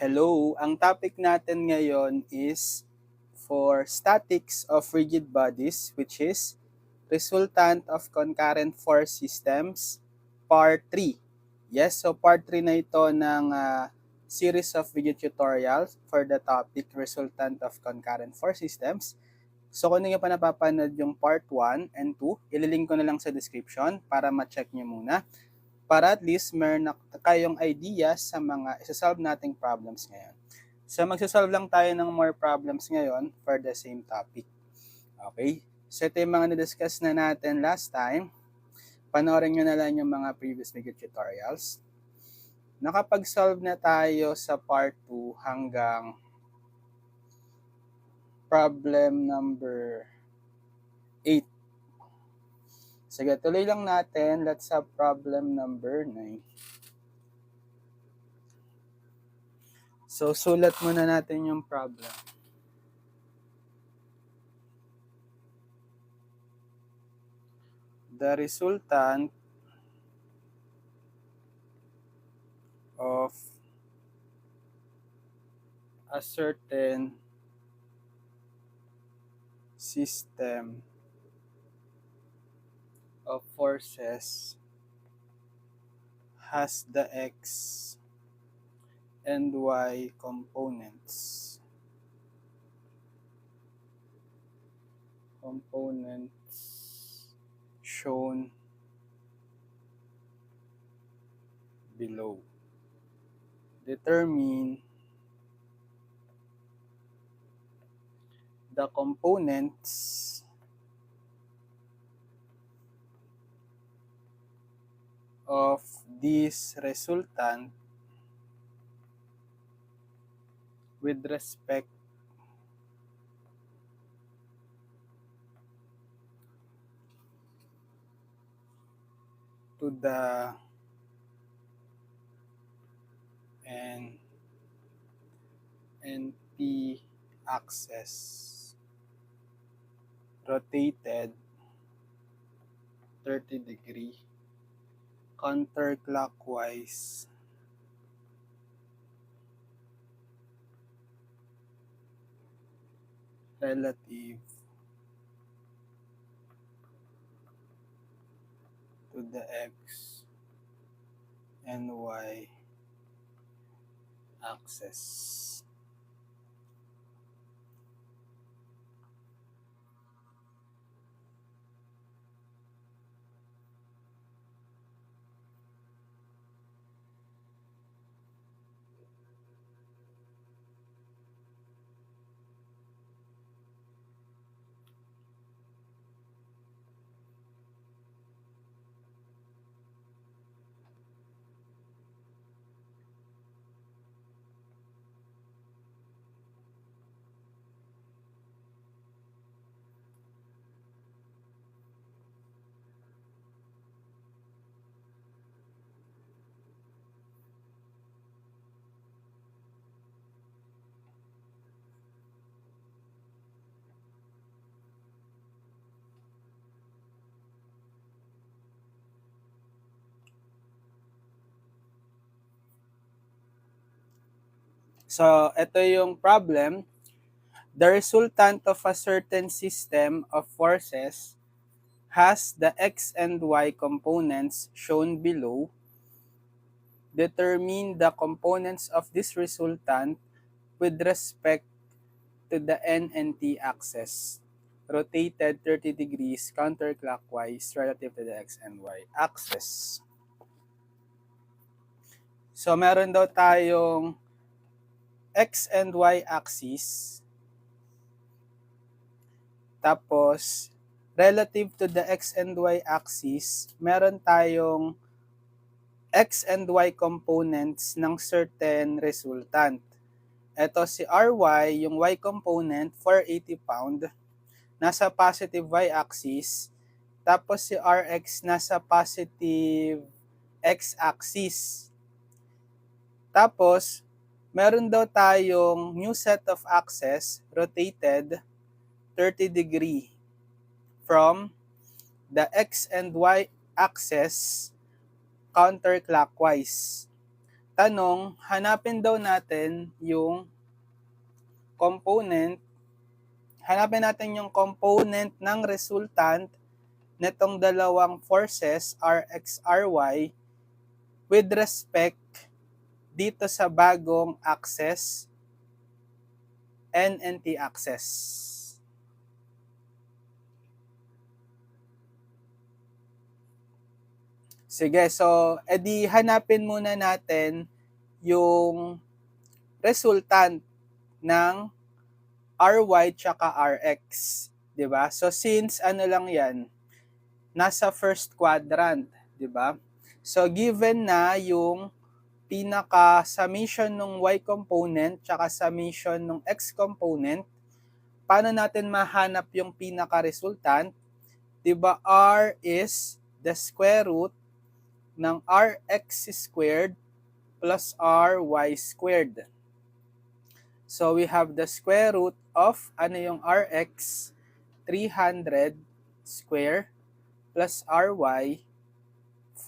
Hello, ang topic natin ngayon is for statics of rigid bodies, which is resultant of concurrent force systems, part 3. Yes, so part 3 na ito ng series of video tutorials for the topic resultant of concurrent force systems. So kung hindi nyo pa napapanood yung part 1 and 2, ililink ko na lang sa description para ma-check nyo muna. Para at least meron na kayong idea sa mga isa-solve nating problems ngayon. So magsasolve lang tayo ng more problems ngayon for the same topic. Okay? So ito yung mga na-discuss na natin last time. Panoorin nyo na lang yung mga previous video tutorials. Nakapag-solve na tayo sa part 2 hanggang problem number 8. Sige, tuloy lang natin. Let's have problem number 9. So, sulat muna natin yung problem. The resultant of a certain system of forces has the x and y components shown below. Determine the components of this resultant with respect to the NP axis rotated 30-degree counterclockwise relative to the x and y axis. So, ito yung problem. The resultant of a certain system of forces has the x and y components shown below. Determine the components of this resultant with respect to the n and t axis, rotated 30 degrees counterclockwise relative to the x and y axis. So, meron daw tayong x and y axis. Tapos, relative to the x and y axis, meron tayong x and y components ng certain resultant. Ito si Ry, yung y component, 480 pound, nasa positive y-axis. Tapos si Rx nasa positive x-axis. Tapos, meron daw tayong new set of axes rotated 30 degree from the x and y axis counterclockwise. tanong, hanapin daw natin yung component, hanapin natin yung component ng resultant netong dalawang forces, Rx, Ry, with respect dito sa bagong axis, N and T axis. Sige, so edi hanapin muna natin yung resultant ng Ry tsaka Rx, 'di ba? So since ano lang 'yan, nasa first quadrant, 'di ba? So given na yung pinaka summation ng y component tsaka summation ng x component, paano natin mahanap yung pinaka resultant? 'Di ba? R is the square root ng Rx squared plus Ry squared. So we have the square root of ano yung Rx, 300 square plus Ry,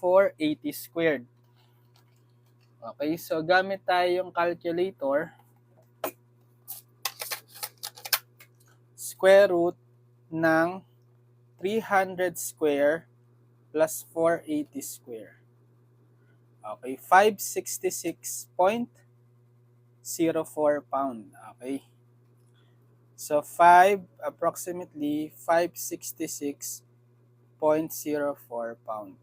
480 squared. Okay, so gamit tayo yung calculator. Square root ng 300 square plus 480 square. Okay, 566.04 pound. Okay. So approximately 566.04 pound.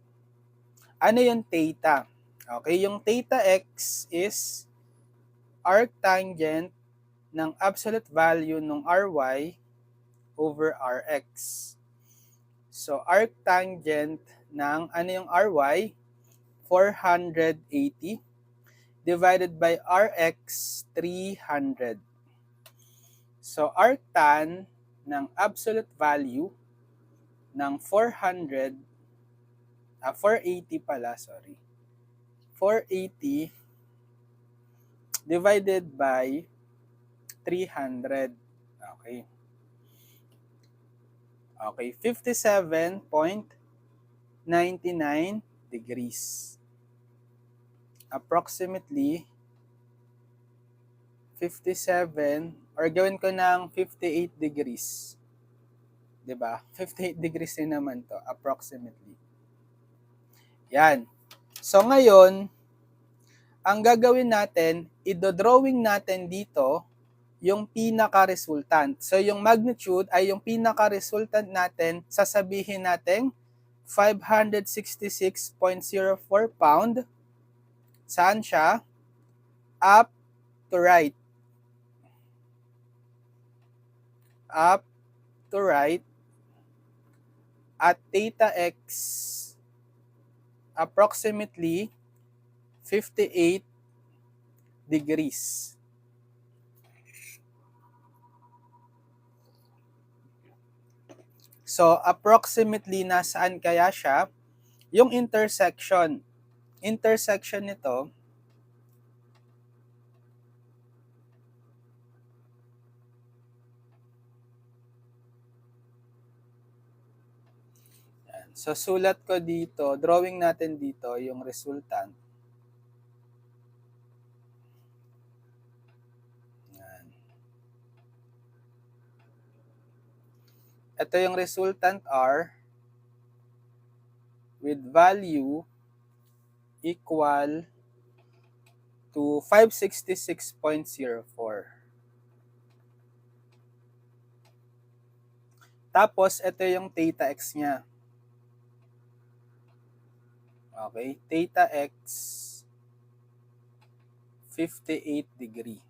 Ano yung theta? Okay, yung theta x is arctangent ng absolute value ng Ry over Rx. So arctangent ng ano yung Ry? 480 divided by Rx, 300. So arctan ng absolute value ng 480 pala, sorry. 480 divided by 300. Okay. Okay, 57.99 degrees. Approximately 57 or gawin ko ng 58 degrees. 'Di ba? 58 degrees din naman 'to approximately. Yan. So ngayon, ang gagawin natin, i-drawing natin dito yung pinaka-resultant. So yung magnitude ay yung pinaka-resultant natin, sasabihin natin 566.04 pound. Saan siya? Up to right. Up to right. At theta x approximately 58 degrees. So approximately nasaan kaya siya? Yung intersection. Intersection nito yan. So sulat ko dito, drawing natin dito yung resultant. Yan. Ito yung resultant R with value equal to 566.04. Tapos, ito yung theta x niya. Okay, theta x 58 degree.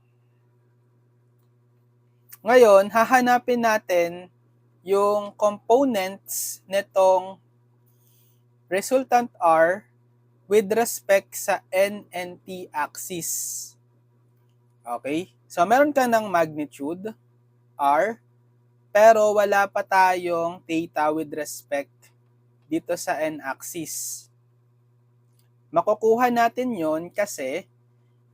Ngayon, hahanapin natin yung components nitong resultant R with respect sa N and T axis. Okay? So, meron ka ng magnitude, R, pero wala pa tayong theta with respect dito sa N axis. Makukuha natin yon kasi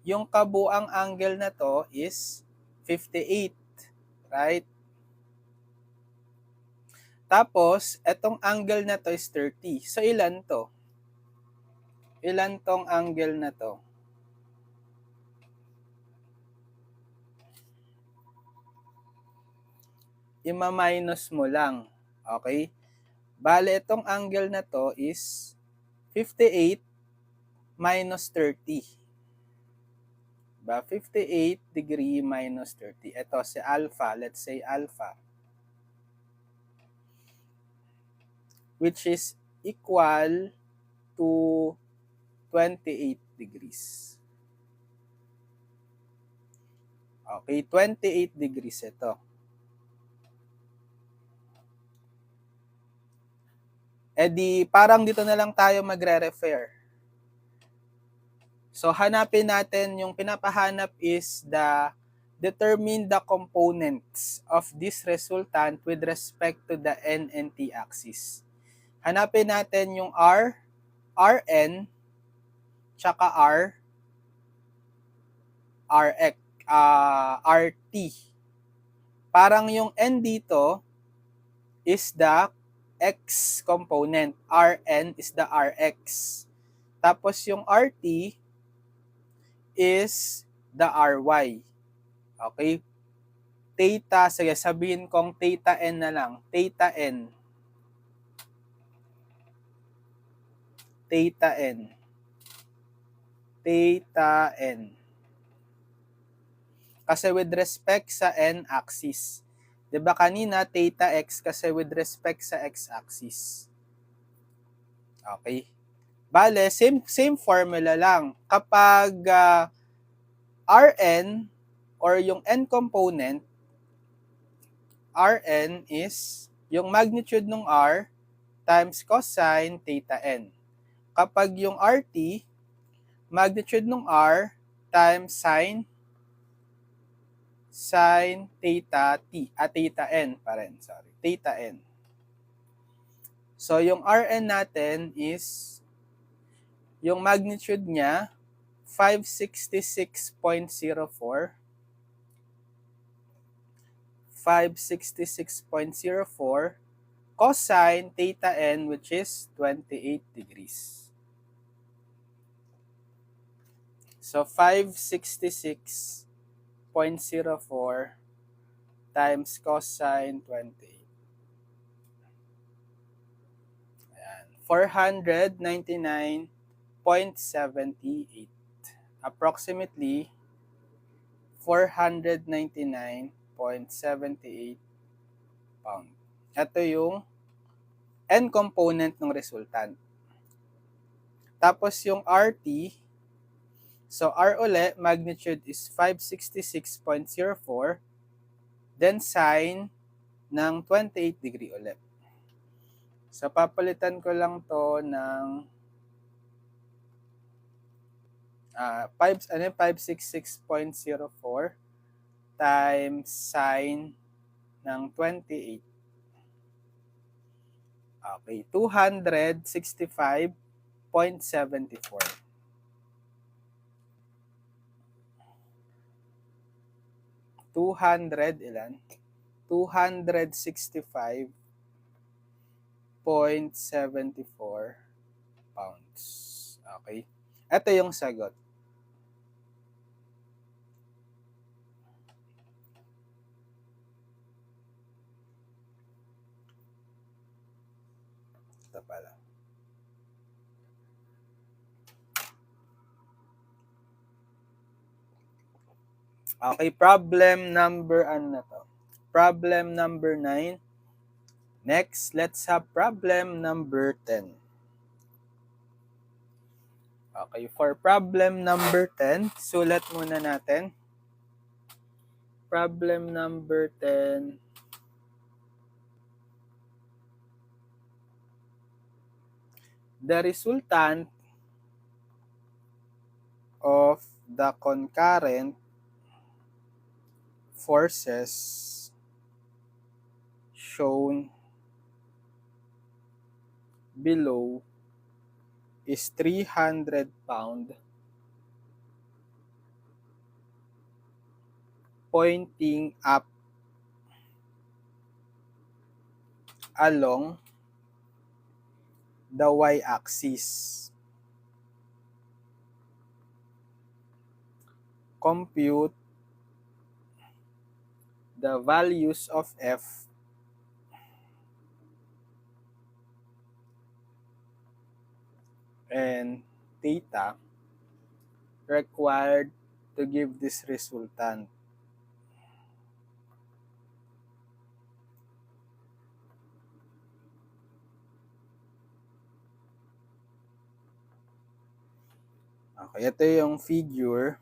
yung kabuang angle na to is 58. Right? Tapos, etong angle na to is 30. So, ilan to? Ilan tong angle na to? ima-minus mo lang. Okay? Bale, itong angle na to is 58 minus 30. Diba? 58 degree minus 30. Ito si alpha. Let's say alpha. Which is equal to 28 degrees. Okay, 28 degrees ito. Eh di, parang dito na lang tayo magre-refer. So, hanapin natin, yung pinapahanap is determine the components of this resultant with respect to the N and T axis. Hanapin natin yung R, Rn, tsaka RT. Parang yung N dito is the X component. Rn is the Rx. Tapos yung RT is the Ry. Okay? Theta, sige, sabihin kong theta n na lang. Theta n. Theta n. Theta n. Kasi with respect sa n-axis. Diba kanina, theta x kasi with respect sa x-axis. Okay? Bale, same formula lang. Kapag Rn or yung n component, Rn is yung magnitude ng R times cosine theta n. Kapag yung RT, magnitude ng R times sine theta t, theta n pa rin, sorry, theta n. So, yung Rn natin is, yung magnitude niya, 566.04. 566.04 cosine theta n, which is 28 degrees. So, 566.04 times cosine 28. Ayan. 499.78. Approximately 499.78 pound. Ito yung n component ng resultant. Tapos yung RT, so R ulit, magnitude is 566.04, then sine ng 28 degree ulit. So papalitan ko lang to ng 566.04 times sine ng 28. Okay, 265.74. 200 ilan? 265.74 pounds. Okay? Ito yung sagot. Ito pala. Okay, problem number, ano na to? Problem number 9. Next, let's have problem number 10. Okay, for problem number 10, sulat muna natin. Problem number 10. The resultant of the concurrent forces shown below is 300 pound pointing up along the y-axis. Compute the values of F and theta required to give this resultant. Okay, ito yung figure.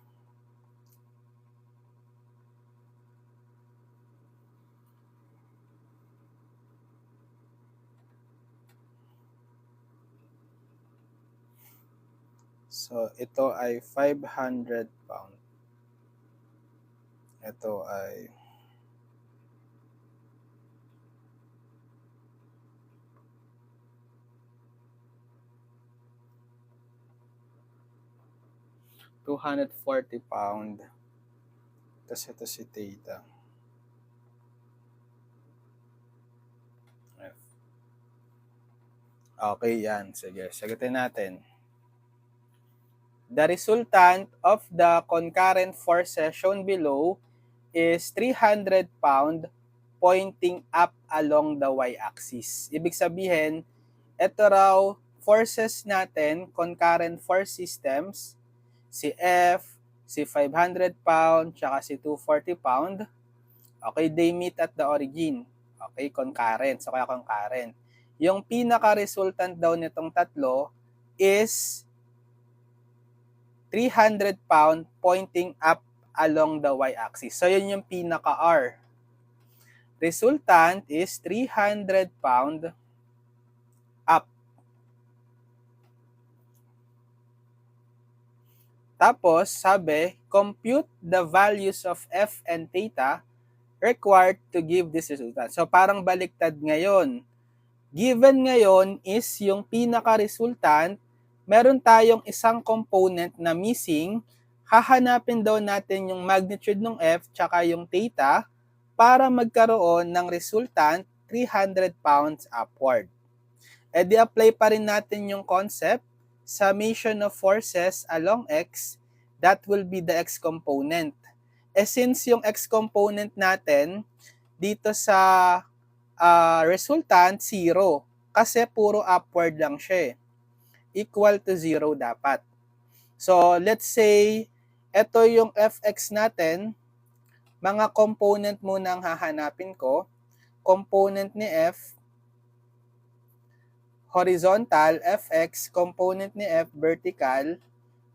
So, ito ay 500 pound. Ito ay 240 pound. Tapos ito si theta. F. Okay, yan. Sige, sagutin natin. The resultant of the concurrent forces shown below is 300 pound pointing up along the y-axis. Ibig sabihin, ito raw forces natin, concurrent force systems, si F, si 500 pound, tsaka si 240 pound. Okay, they meet at the origin. Okay, concurrent. So, kaya concurrent. Yung pinaka-resultant daw nitong tatlo is 300 pound pointing up along the y-axis. So, yun yung pinaka-R. Resultant is 300 pound up. Tapos, sabi, compute the values of F and theta required to give this resultant. So, parang baliktad ngayon. Given ngayon is yung pinaka-resultant, meron tayong isang component na missing, hahanapin daw natin yung magnitude ng F tsaka yung theta para magkaroon ng resultant 300 pounds upward. E di apply pa rin natin yung concept, summation of forces along X, that will be the X component. Eh since yung X component natin dito sa resultant, 0. Kasi puro upward lang siya eh. Equal to 0 dapat. So, let's say, ito yung fx natin. Mga component muna ang hahanapin ko. Component ni f, horizontal, fx. Component ni f, vertical,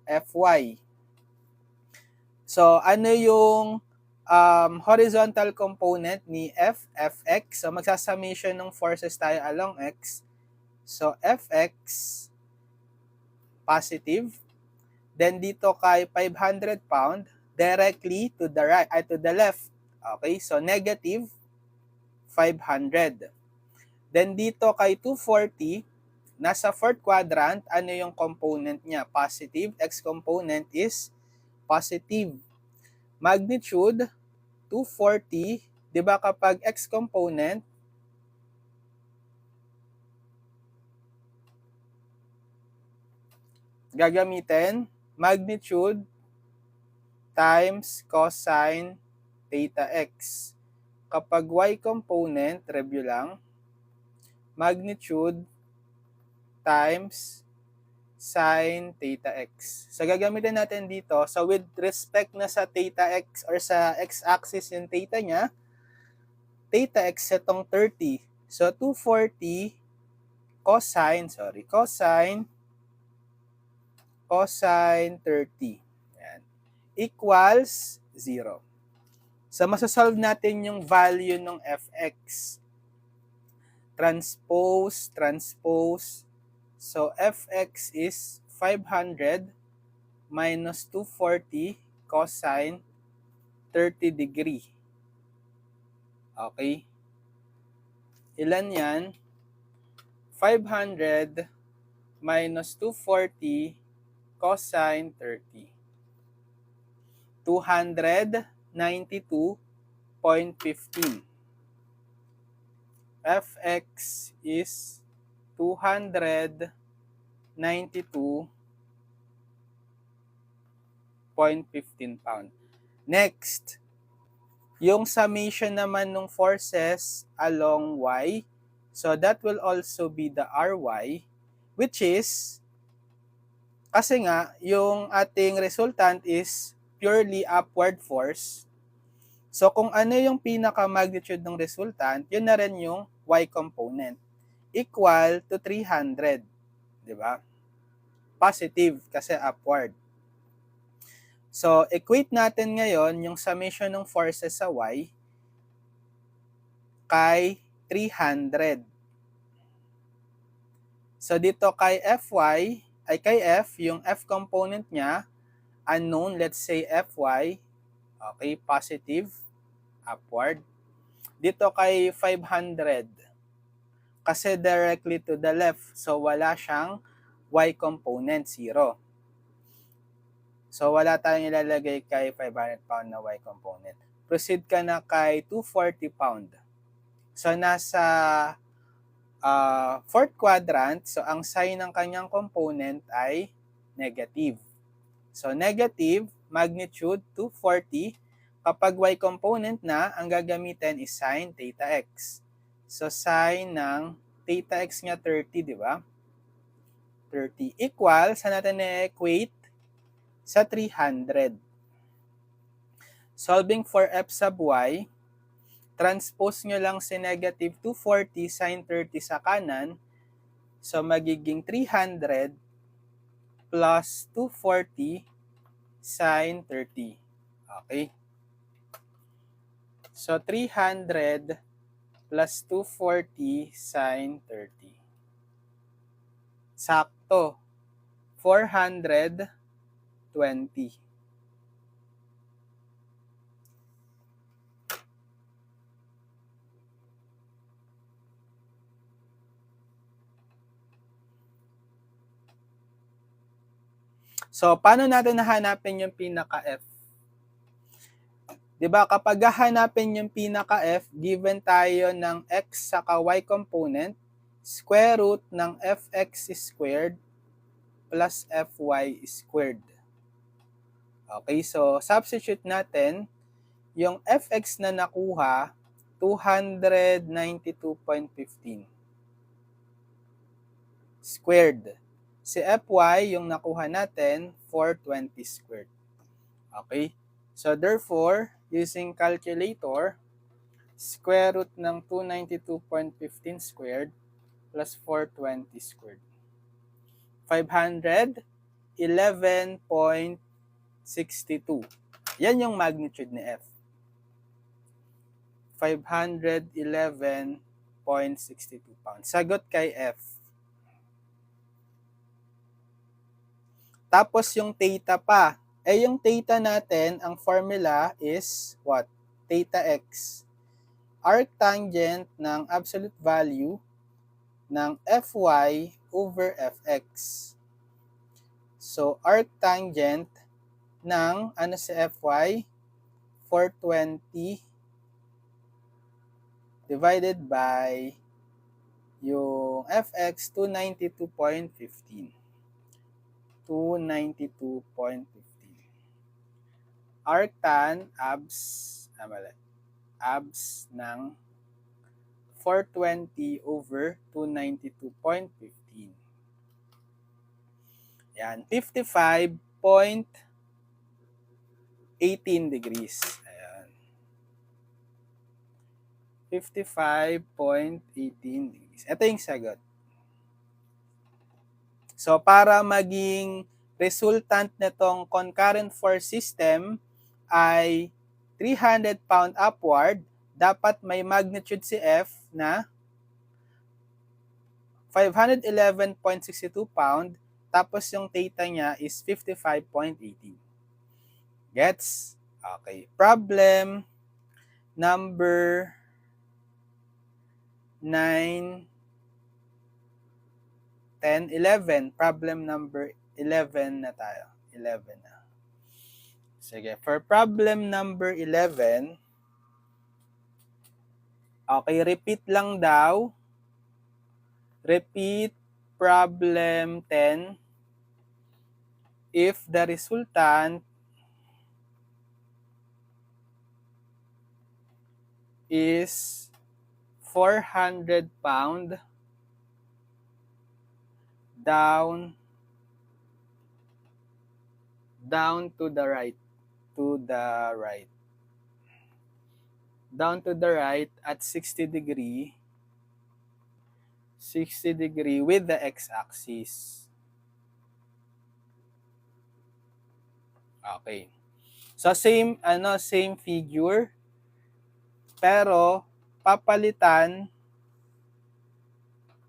fy. So, ano yung horizontal component ni f, fx? So, magsasummation ng forces tayo along x. So, fx, positive. Then, dito kay 500 pound, directly to the right, to the left. Okay, so negative 500. Then, dito kay 240, nasa fourth quadrant, ano yung component niya? Positive. X component is positive. Magnitude, 240. Diba kapag X component, gagamitin magnitude times cosine theta x. Kapag y component, review lang, magnitude times sine theta x. So, gagamitin natin dito. So, with respect na sa theta x or sa x-axis yung theta niya, theta x itong 30. So, 240 cosine 30. Yan. Equals 0. So, masasolve natin yung value ng fx. Transpose. So, fx is 500 minus 240 cosine 30 degree. Okay? Ilan yan? 500 minus 240 cosine 30. 292.15. Fx is 292.15 pound. Next, yung summation naman ng forces along y, so that will also be the Ry, which is Kasi nga, yung ating resultant is purely upward force. So kung ano yung pinaka-magnitude ng resultant, yun na rin yung y component. Equal to 300. Di ba? Positive kasi upward. So equate natin ngayon yung summation ng forces sa y kay 300. So dito kay Fy, ay kay F, yung F component niya, unknown, let's say Fy, okay, positive, upward. Dito kay 500, kasi directly to the left, so wala siyang Y component, 0. So wala tayong ilalagay kay 500 pound na Y component. Proceed ka na kay 240 pound. So nasa fourth quadrant, so ang sign ng kanyang component ay negative. So negative, magnitude 240. Kapag y component na, ang gagamitin is sin theta x. So sin ng theta x niya 30, di ba? 30 equal, saan natin na-equate? Sa 300. Solving for f sub y, transpose nyo lang si negative 240 sin 30 sa kanan. So, magiging 300 plus 240 sin 30. Okay? So, 300 plus 240 sin 30. Sakto. 420. So, paano natin nahanapin yung pinaka-F? Diba, kapag hahanapin yung pinaka-F, given tayo ng x saka y component, square root ng fx squared plus fy squared. Okay, so substitute natin yung fx na nakuha, 292.15 squared. Si fy, yung nakuha natin, 420 squared. Okay? So, therefore, using calculator, square root ng 292.15 squared plus 420 squared. 511.62. Yan yung magnitude ni F. 511.62 pounds. Sagot kay F. Tapos yung theta pa. Yung theta natin, ang formula is what? Theta x. Arctangent ng absolute value ng Fy over Fx. So, arctangent ng, ano si Fy? 420 divided by yung Fx, 292.15. 292.15. Arctan, abs ng 420 over 292.15. Yan, 55.18 degrees. Ayan. 55.18 degrees. Ito yung sagot. So, para maging resultant nitong concurrent force system ay 300 pound upward, dapat may magnitude si F na 511.62 pound, tapos yung theta niya is 55.18. Gets? Okay. Problem number 9, 10, 11. Problem number 11 na tayo. 11 na. Sige. For problem number 11, okay, repeat lang daw. Repeat problem 10 if the resultant is 400 pound down down to the right, down to the right at 60 degree with the x-axis. Okay. So same figure, pero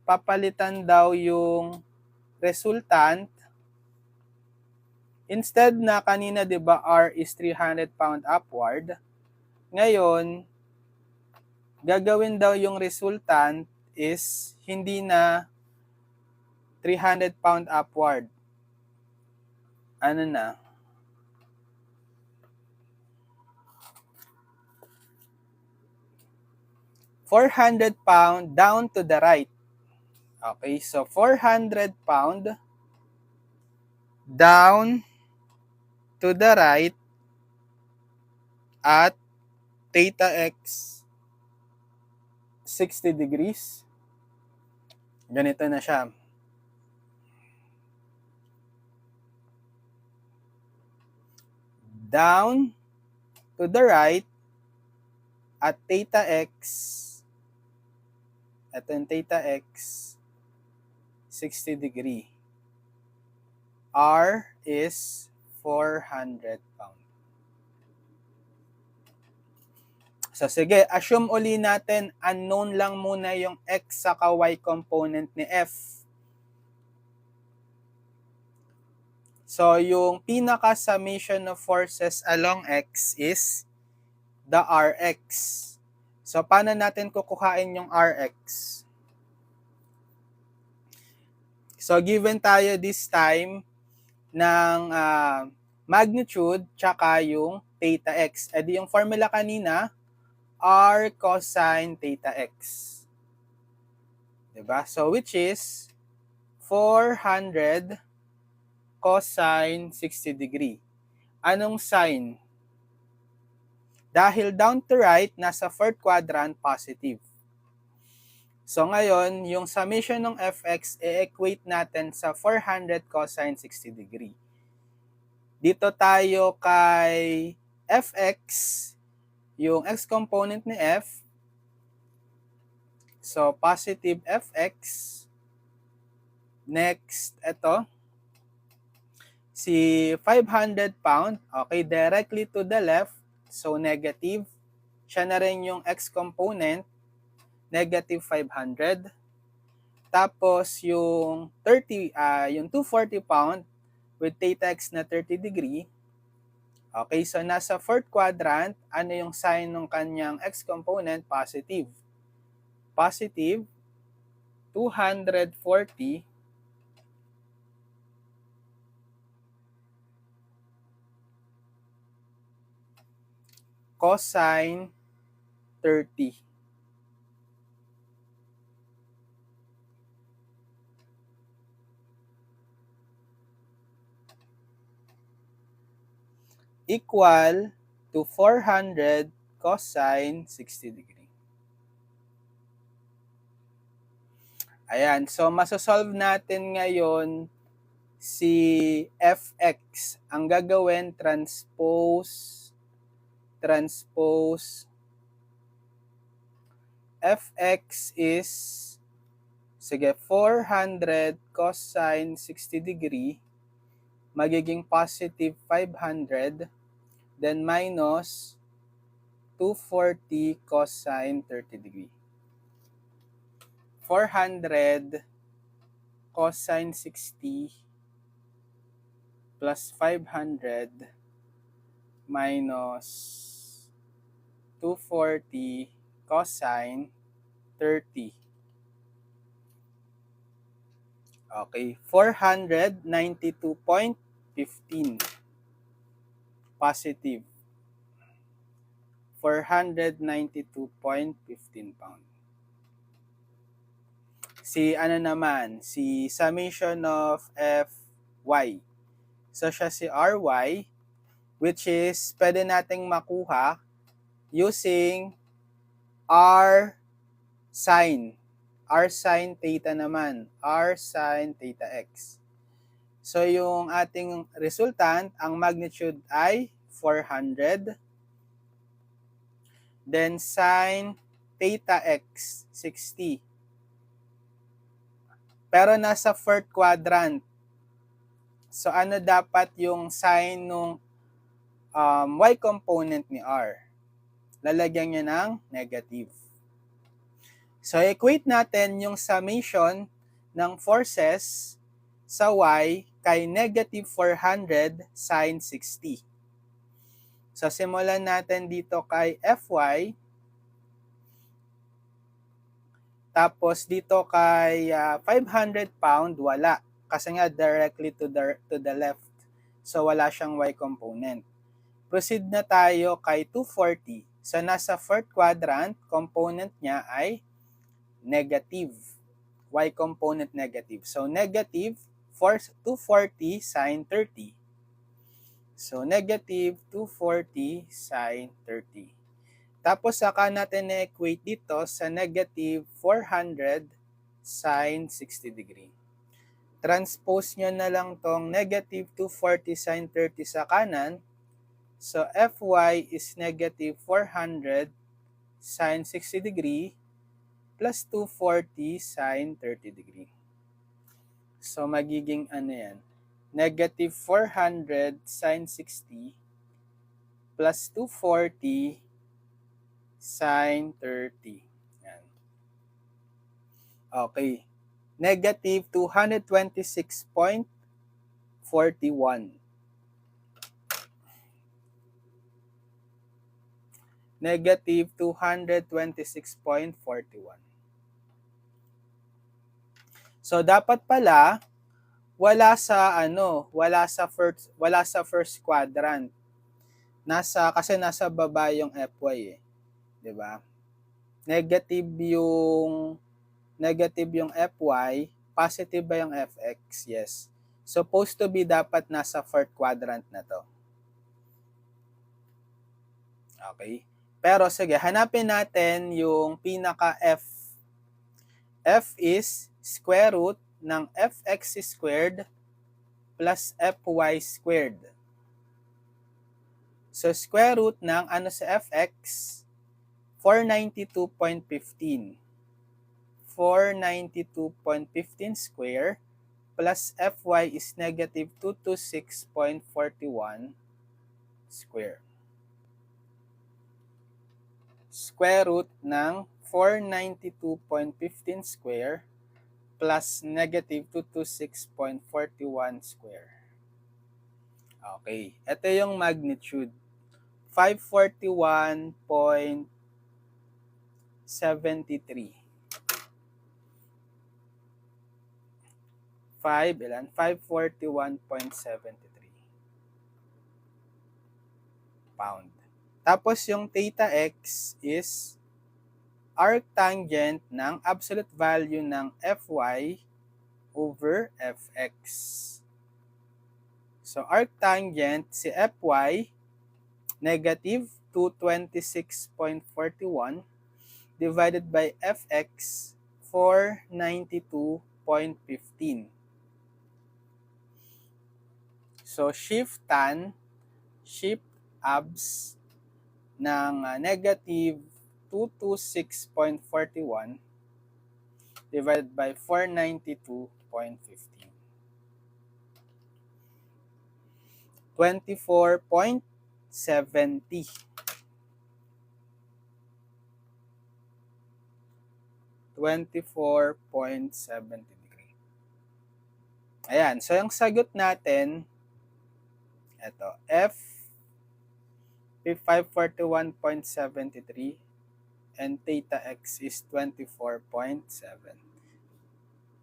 papalitan daw yung resultant. Instead na kanina 'di ba R is 300 pound upward, ngayon gagawin daw yung resultant is hindi na 300 pound upward. Ano na? 400 pound down to the right. Okay, so 400 pound down to the right at theta x 60 degrees. Ganito na siya. Down to the right at theta x, ito yung theta x 60 degree. R is 400 pound. So sige, assume uli natin unknown lang muna yung x saka y component ni F. So yung pinaka summation of forces along x is the Rx. So paano natin kukuhain yung Rx? So given tayo this time ng magnitude tsaka yung theta x. E di yung formula kanina, R cosine theta x. Diba? So which is 400 cosine 60 degree. Anong sign? Dahil down to right, nasa fourth quadrant, positive. So ngayon, yung summation ng fx, i-equate natin sa 400 cosine 60 degree. Dito tayo kay fx, yung x component ni f. So positive fx. Next, ito. Si 500 pound, okay, directly to the left, so negative. Siya na rin yung x component, negative 500. Tapos yung 240 pound with theta x na 30 degree. Okay, so nasa fourth quadrant, ano yung sign ng kanyang x component? Positive. Positive 240 cosine 30. Equal to 400 cosine 60 degree. Ayan, so masosolve natin ngayon si fx. Ang gagawin, transpose fx is, sige, 400 cosine 60 degree, magiging positive 500, then minus 240 cosine 30 degree. 400 cosine 60 plus 500 minus 240 cosine 30. Okay, 492.15 positive. 492.15 pound. Si summation of Fy. So siya si Ry, which is pwede nating makuha using R sin theta naman. R sin theta x. So, yung ating resultant, ang magnitude ay 400. Then, sin theta x, 60. Pero nasa fourth quadrant. So, ano dapat yung sign ng y component ni r? Lalagyan niya ng negative. So, equate natin yung summation ng forces sa y kay negative 400 sin 60. So, simulan natin dito kay Fy. Tapos, dito kay 500 pound, wala. Kasi nga, directly to the left. So, wala siyang y component. Proceed na tayo kay 240. So, nasa fourth quadrant, component niya ay negative. Y component negative. So, negative 240 sin 30. So, negative 240 sin 30. Tapos, saka natin na-equate dito sa negative 400 sin 60 degree. Transpose nyo na lang tong negative 240 sin 30 sa kanan. So, Fy is negative 400 sin 60 degree plus 240 sin 30 degree. So, magiging ano yan? Negative 400 sin 60 plus 240 sin 30. Yan. Okay. Negative 226.41. Negative 226.41. So, dapat pala, wala sa first quadrant. Kasi nasa baba yung Fy eh. 'Di ba? Negative yung Fy, positive ba yung Fx? Yes. Supposed to be dapat nasa fourth quadrant na to. Okay? Pero sige, hanapin natin yung pinaka F. F is square root ng Fx squared plus Fy squared. So, square root ng ano sa Fx? 492.15. 492.15 square plus Fy is negative 226.41 square. Square root ng 492.15 square plus negative 226.41 square. Okay. Ito yung magnitude. 541.73. 541.73 pound. Tapos yung theta x is arctangent ng absolute value ng Fy over Fx. So, arctangent si Fy, negative 226.41 divided by Fx, 492.15. So, shift abs ng negative 226.41 divided by 492.15. 24.70. 24.70 degree. Ayan. So, yung sagot natin, ito, F 541.73 and theta x is 24.7.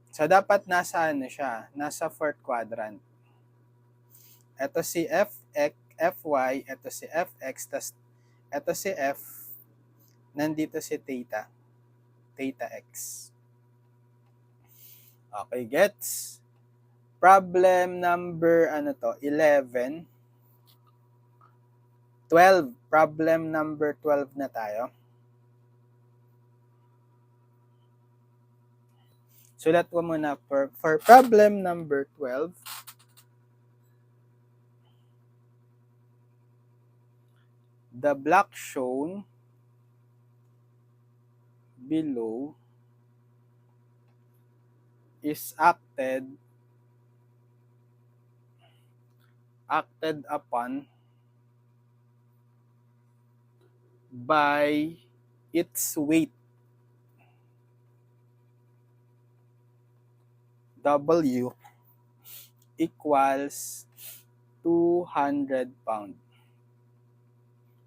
So, dapat nasa siya? Nasa fourth quadrant. Ito si Fy, ito si Fx, tas ito si F, nandito si theta x. Okay, gets? Problem number, 11. 12. Problem number 12 na tayo. Sulat ko muna for problem number 12. the block shown below is acted upon by its weight W equals 200 pound.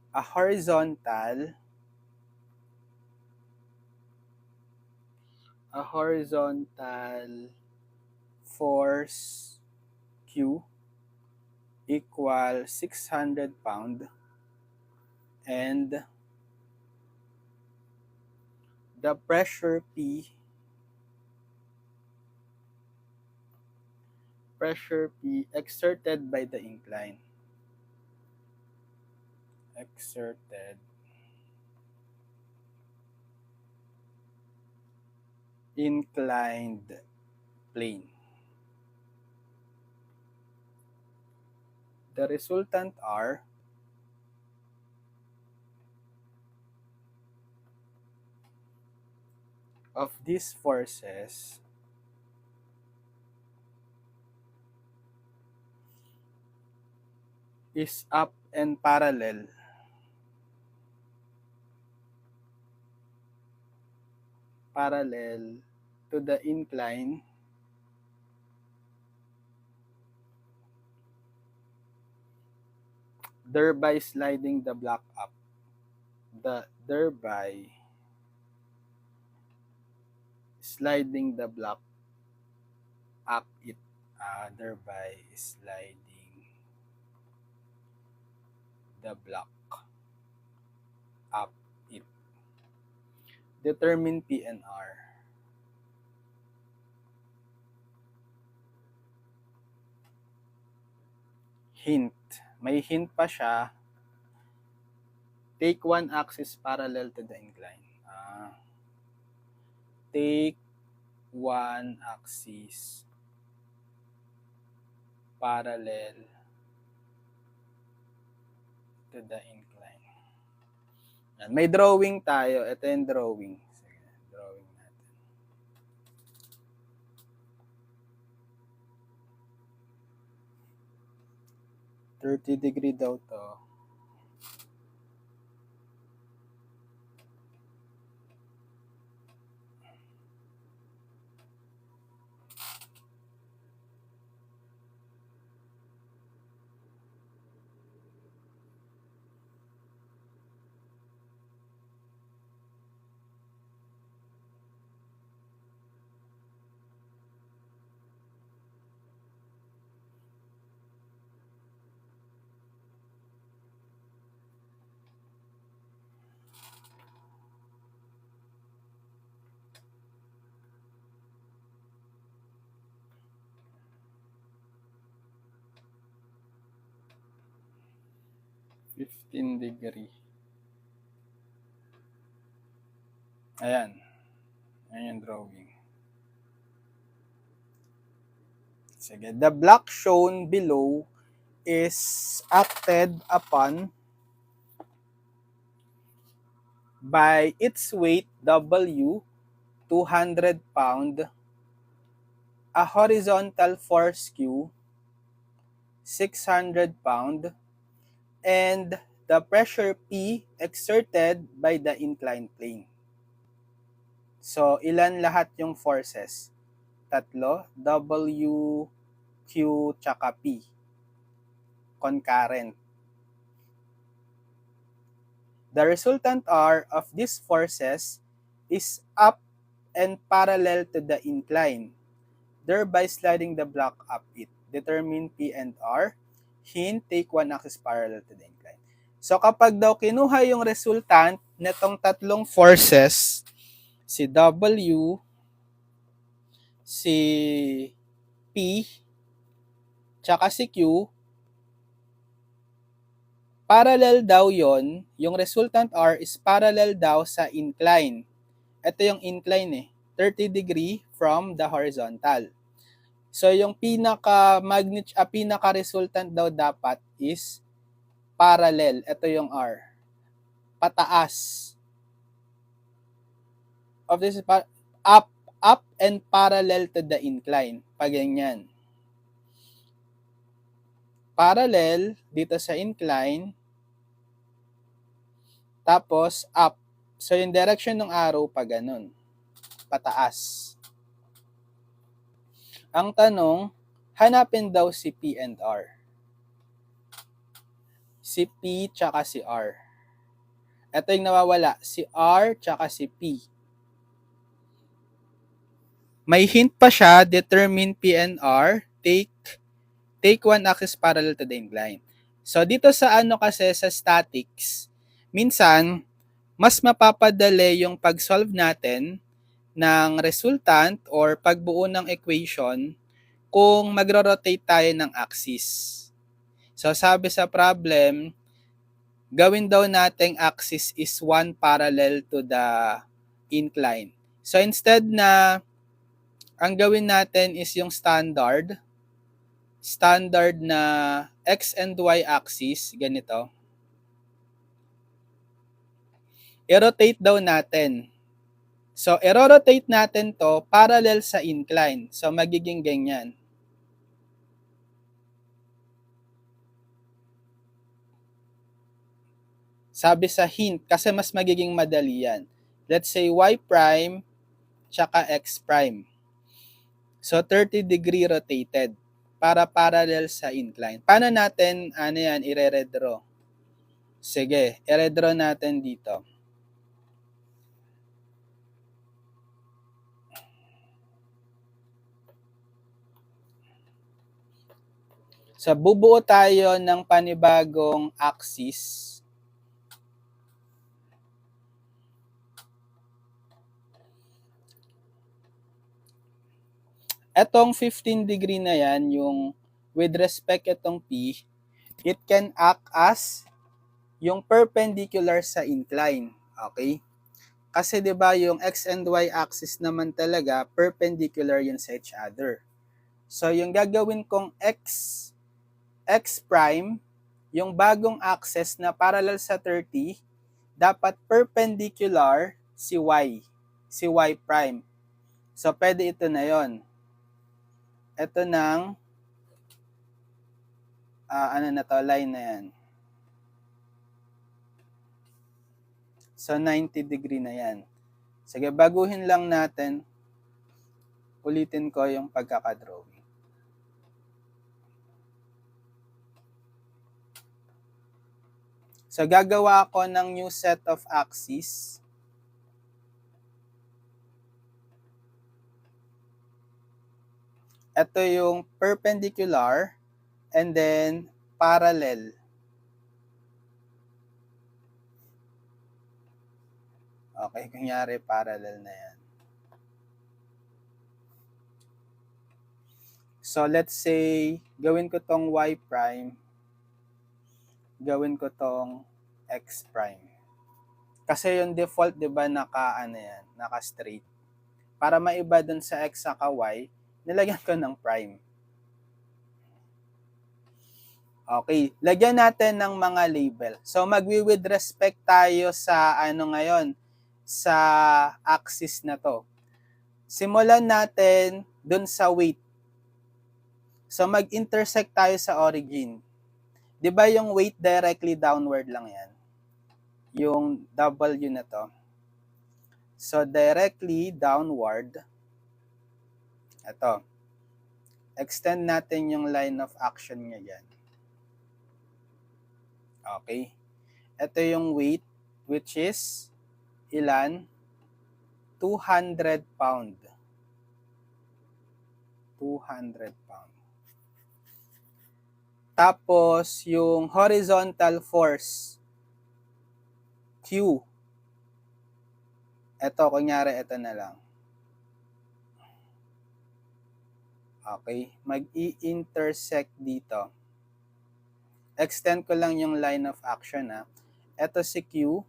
A horizontal force Q equals 600 pound, and the pressure P exerted by the inclined plane. The resultant are of these forces is up and parallel to the incline thereby sliding the block up. Thereby sliding the block up it. Thereby sliding the block up it. Determine P and R. Hint. May hint pa siya. Take one axis parallel to the incline. Take one axis parallel to the incline. Yan. May drawing tayo. Ito yung drawing. Sige, drawing natin. $30 daw to. $15. Ayan. Ayan yung drawing. Sige. The block shown below is acted upon by its weight W, 200 pound, a horizontal force Q, 600 pound, and the pressure P exerted by the inclined plane. So, ilan lahat yung forces? Tatlo, W, Q, tsaka P. Concurrent. The resultant R of these forces is up and parallel to the incline, thereby sliding the block up it. Determine P and R. Hint, take one axis parallel to the incline. So kapag daw kinuha yung resultant netong tatlong forces, si W, si P, tsaka si Q, parallel daw yon, yung resultant R is parallel daw sa incline. Ito yung incline 30 from the horizontal. So yung pinaka-resultant daw dapat is parallel. Ito yung R. pataas. Of this up and parallel to the incline. Pag ganyan. Parallel dito sa incline, tapos up. So yung direction ng arrow pa ganun, pataas. Ang tanong, hanapin daw si P and R. Si P tsaka si R. Ito yung nawawala, si R tsaka si P. May hint pa siya, determine P and R, take one axis parallel to the incline. So dito sa ano kasi sa statics, minsan mas mapapadali yung pag-solve natin ng resultant or pagbuo ng equation kung magro-rotate tayo ng axis. So sabi sa problem, gawin daw nating axis is one parallel to the incline. So instead na ang gawin natin is yung standard na x and y axis, ganito. I-rotate daw natin. So, i-rotate natin to parallel sa incline. So, magiging ganyan. Sabi sa hint, kasi mas magiging madali yan. Let's say y prime tsaka x prime. So, 30 degree rotated para parallel sa incline. Paano natin, i-redraw? Sige, i-redraw natin dito. So, bubuo tayo ng panibagong axis. Etong 15 degree na yan, yung with respect itong P, it can act as yung perpendicular sa incline. Okay? Kasi 'di ba yung x and y axis naman talaga perpendicular yun sa each other. So yung gagawin kong x prime, yung bagong axis na parallel sa 30, dapat perpendicular si y prime. So pwede ito na yon. Ito ng line na yan. So 90 degree na yan. Sige, baguhin lang natin. Ulitin ko yung pagkakadrawing. So gagawa ako ng new set of axes. Ito yung perpendicular and then parallel. Okay, kunyari parallel na yan. So let's say, gawin ko tong y prime, gawin ko tong x prime. Kasi yung default, 'di ba, naka-straight. Para maiba dun sa x at y, nilagyan ko ng prime. Okay, lagyan natin ng mga label. So with respect tayo sa ngayon, sa axis na to. Simulan natin dun sa weight. So mag-intersect tayo sa origin. 'Di ba yung weight directly downward lang yan? Yung W na to. So directly downward, ito. Extend natin yung line of action niya dyan. Okay. Ito yung weight, which is ilan? 200 pound. 200 pound. Tapos, yung horizontal force, Q. Ito, kunyari, ito na lang. Okay. Mag-i-intersect dito. Extend ko lang yung line of action. Ito si Q,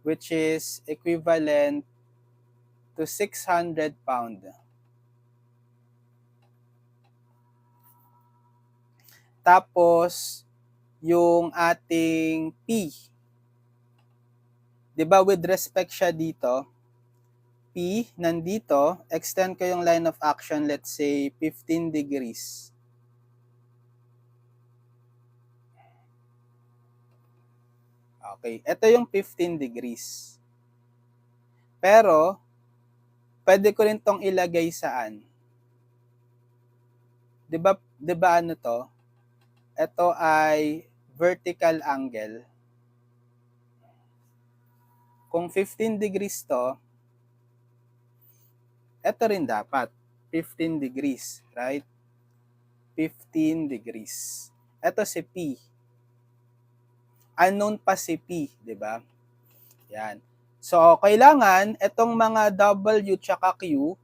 which is equivalent to 600 pound. Tapos, yung ating P. 'Di ba with respect siya dito, P nandito, extend ko yung line of action, let's say 15 degrees. Okay, ito yung 15 degrees. Pero, pwede ko rin tong ilagay saan? 'Di ba ano to? Ito ay vertical angle. Kung 15 degrees to, ito rin dapat 15 degrees, right? 15 degrees. Ito si P. Unknown pa si P, 'di ba? Yan. So, kailangan itong mga W tsaka Q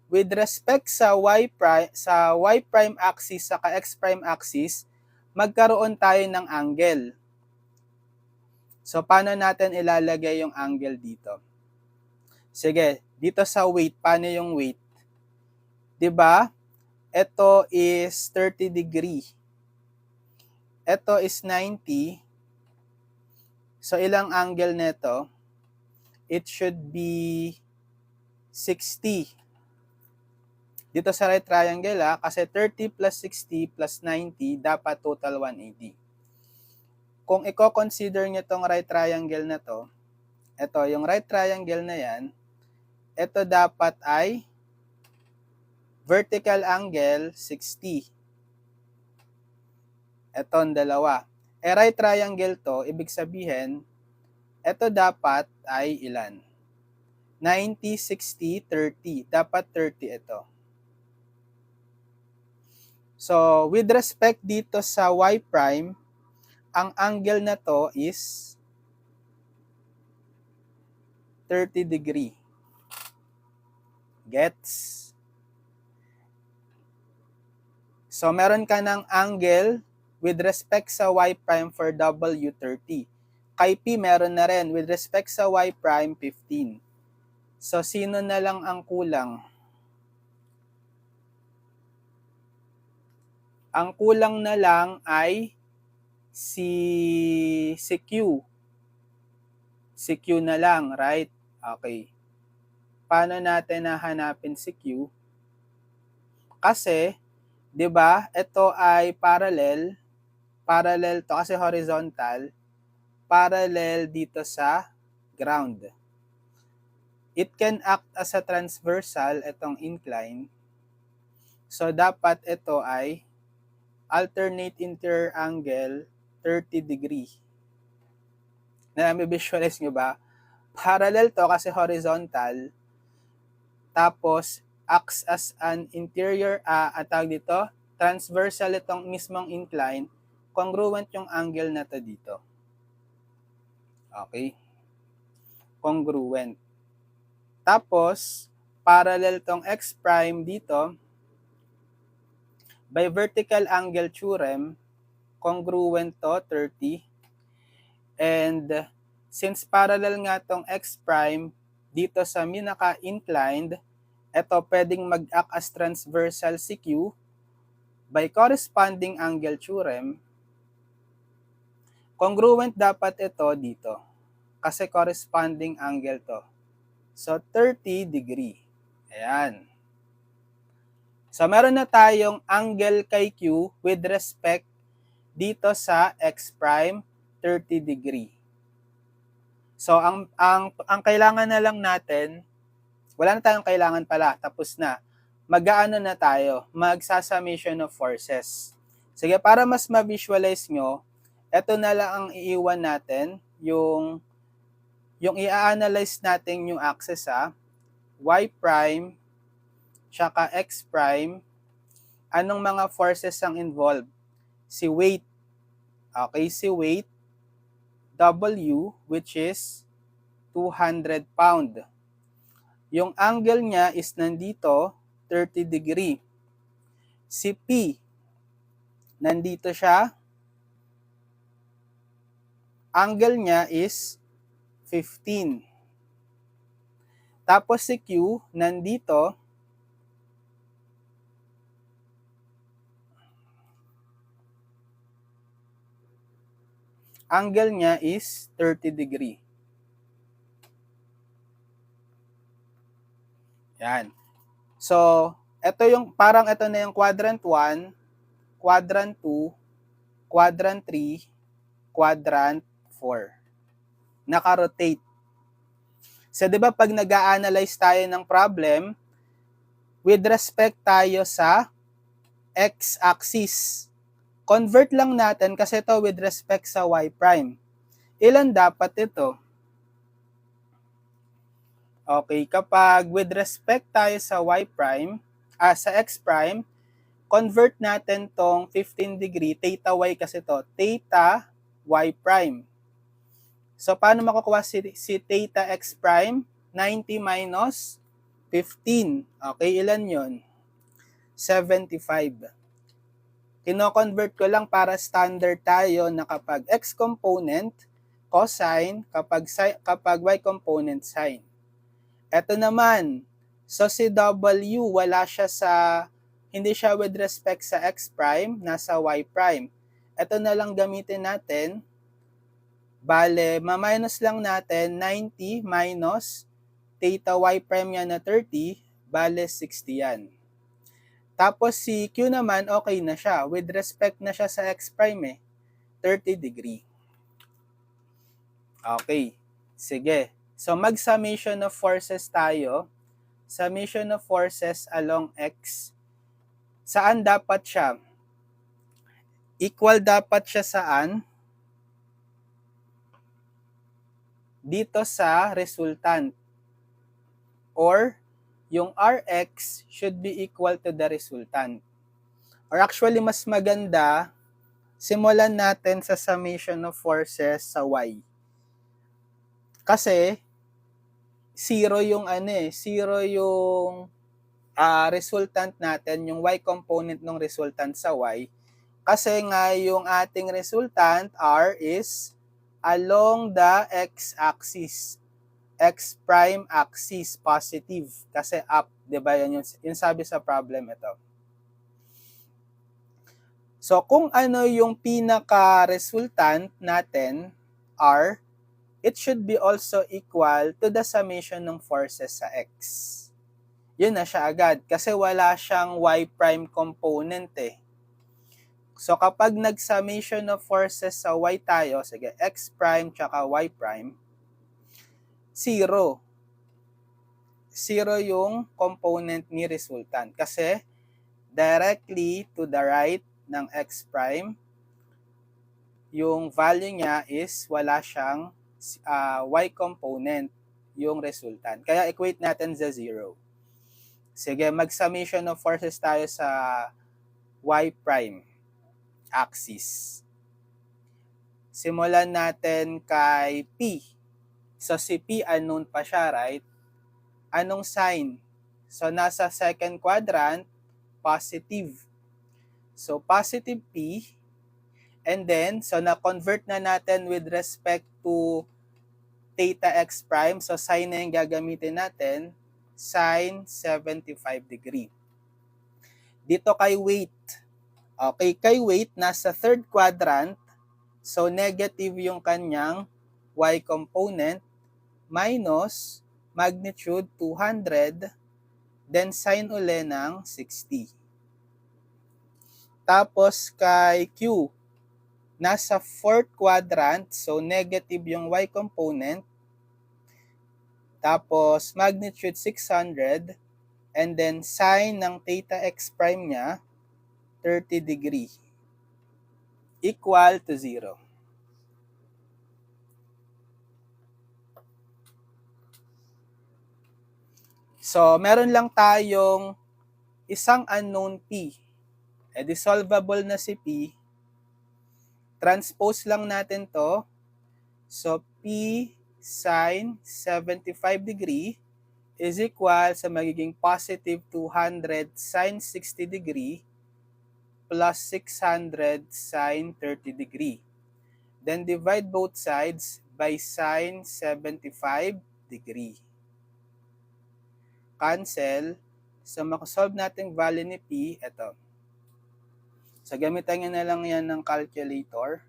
with respect sa y prime axis sa x prime axis, magkaroon tayo ng angle. So, paano natin ilalagay yung angle dito? Sige, dito sa weight, paano yung weight? 'Di ba? Ito is 30 degree. Ito is 90. So, ilang angle nito? It should be 60. Dito sa right triangle kasi 30 plus 60 plus 90, dapat total 180. Kung i-consider nyo itong right triangle na to, ito, yung right triangle na yan, ito dapat ay vertical angle 60. Ito ang dalawa. Right triangle to, ibig sabihin, ito dapat ay ilan? 90, 60, 30. Dapat 30 ito. So, with respect dito sa y prime, ang angle na to is 30 degree. Gets? So, meron ka ng angle with respect sa y prime for W 30. Kay P, meron na rin with respect sa y prime 15. So, sino na lang ang kulang? Ang kulang na lang ay si Q. Si Q na lang, right? Okay. Paano natin nahanapin si Q? Kasi, 'di ba, ito ay parallel to kasi horizontal, parallel dito sa ground. It can act as a transversal, itong incline. So, dapat ito ay alternate interior angle 30 degree. Na-visualize nyo ba? Parallel to kasi horizontal, tapos acts as an interior, tawag dito, transversal itong mismong incline, congruent yung angle na to dito. Okay? Congruent. Tapos, parallel tong x prime dito, by vertical angle theorem, congruent to 30. And since parallel nga tong x prime dito sa minaka-inclined, ito pwedeng mag-act as transversal si Q by corresponding angle theorem. Congruent dapat ito dito kasi corresponding angle to. So, 30 degree. Ayan. So, meron na tayong angle kay Q with respect dito sa x prime 30 degree. So, ang kailangan na lang natin, wala na tayong kailangan pala, tapos na. Mag-aano na tayo, magsa-summation of forces. Sige, para mas ma-visualize nyo, eto na lang ang iiwan natin, yung i-analyze natin yung axis y prime, tsaka x prime, anong mga forces ang involved? Si weight. Okay, si weight, W, which is 200 pound. Yung angle niya is nandito, 30 degree. Si P, nandito siya, angle niya is 15. Tapos si Q, nandito, angle niya is 30 degree. Yan. So, ito na yung quadrant 1, quadrant 2, quadrant 3, quadrant 4. Naka-rotate. So, di ba pag nag-a-analyze tayo ng problem, with respect tayo sa x-axis. Convert lang natin kasi ito with respect sa y prime. Ilan dapat ito? Okay, kapag with respect tayo sa y prime, sa x prime, convert natin tong 15 degree, theta y kasi to, theta y prime. So, paano makukuha si theta x prime? 90 minus 15. Okay, ilan yon? 75. Kino-convert ko lang para standard tayo na kapag x component, cosine, kapag y component, sine. Ito naman, so si W, hindi siya with respect sa x prime, nasa y prime. Ito na lang gamitin natin. Bale, ma-minus lang natin 90 minus theta y prime yan na 30, bale 60 yan. Tapos si Q naman, okay na siya. With respect na siya sa x prime 30 degree. Okay, sige. So, mag-summation of forces tayo. Summation of forces along x. Saan dapat siya? Equal dapat siya saan? Dito sa resultant. Or, yung Rx should be equal to the resultant. Or actually, mas maganda, simulan natin sa summation of forces sa y. Kasi, zero yung resultant natin, yung y component ng resultant sa y. Kasi nga yung ating resultant R is along the x-axis. X prime axis, positive. Kasi up, di ba? Yan yung sabi sa problem ito. So, kung ano yung pinaka-resultant natin, R, it should be also equal to the summation ng forces sa x. Yun na siya agad kasi wala siyang y prime component So kapag nag-summation of forces sa y tayo, sige, x prime tsaka y prime, 0. 0 yung component ni resultant kasi directly to the right ng x prime, yung value niya is wala siyang y component yung resultant. Kaya equate natin sa 0. Sige, mag-summation of forces tayo sa y prime axis. Simulan natin kay P. So si P unknown pa siya, right? Anong sign? So nasa second quadrant, positive. So positive P. And then, so na-convert na natin with respect to theta x prime. So sin na yung gagamitin natin, sin 75 degree. Dito kay weight. Okay, kay weight, nasa third quadrant. So negative yung kanyang y component minus magnitude 200, then sin uli ng 60. Tapos kay Q, nasa fourth quadrant, so negative yung y component, tapos magnitude 600, and then sin ng theta x prime niya, 30 degree, equal to 0. So, meron lang tayong isang unknown P. Solvable na si P. Transpose lang natin to. So, P sin 75 degree is equal sa magiging positive 200 sin 60 degree plus 600 sin 30 degree. Then, divide both sides by sin 75 degree. Cancel. So, makasolve natin value ni P, ito. So, gamitan nyo na lang yan ng calculator.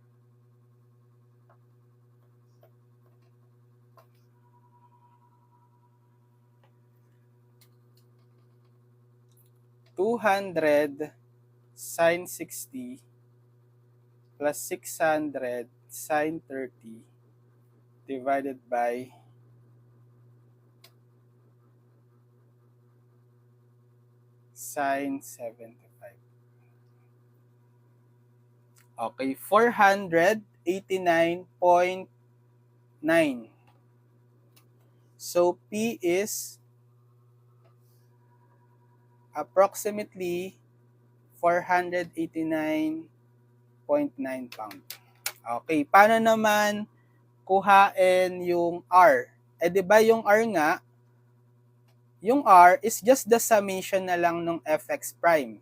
200 sine 60 plus 600 sine 30 divided by sine 75. Okay, 489.9. So P is approximately 489.9 pound. Okay, paano naman kuhain yung R? Eh di ba yung R nga, yung R is just the summation na lang ng fx prime.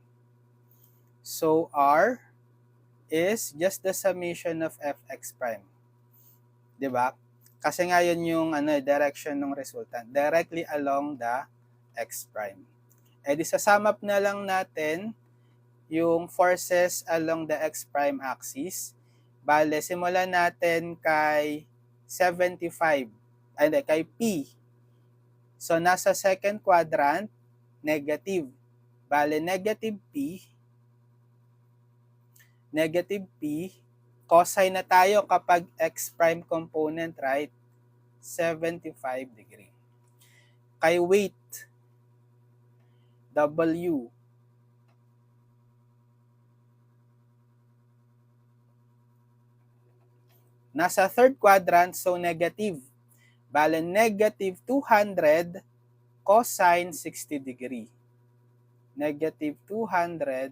So R is just the summation of fx prime. 'Di ba? Kasi nga yun yung direction ng resultant, directly along the x prime. Eh di sa sum up na lang natin yung forces along the x prime axis. Bale, simulan natin kay 75, kay P. So, nasa second quadrant, negative. Bale, negative P, cosine na tayo kapag x prime component, right? 75 degree. Kay weight, W. Nasa third quadrant, so negative. Bale, negative 200 cosine 60 degree. Negative 200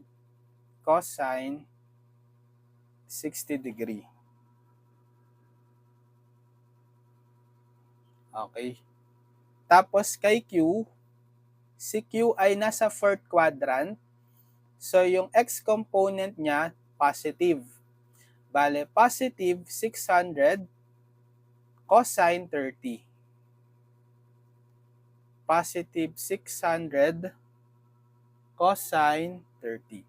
cosine 60 degree. Okay. Tapos kay Q, si Q ay nasa fourth quadrant. So yung x component niya, positive. Bale, positive 600 cosine 30. Positive 600 cosine 30.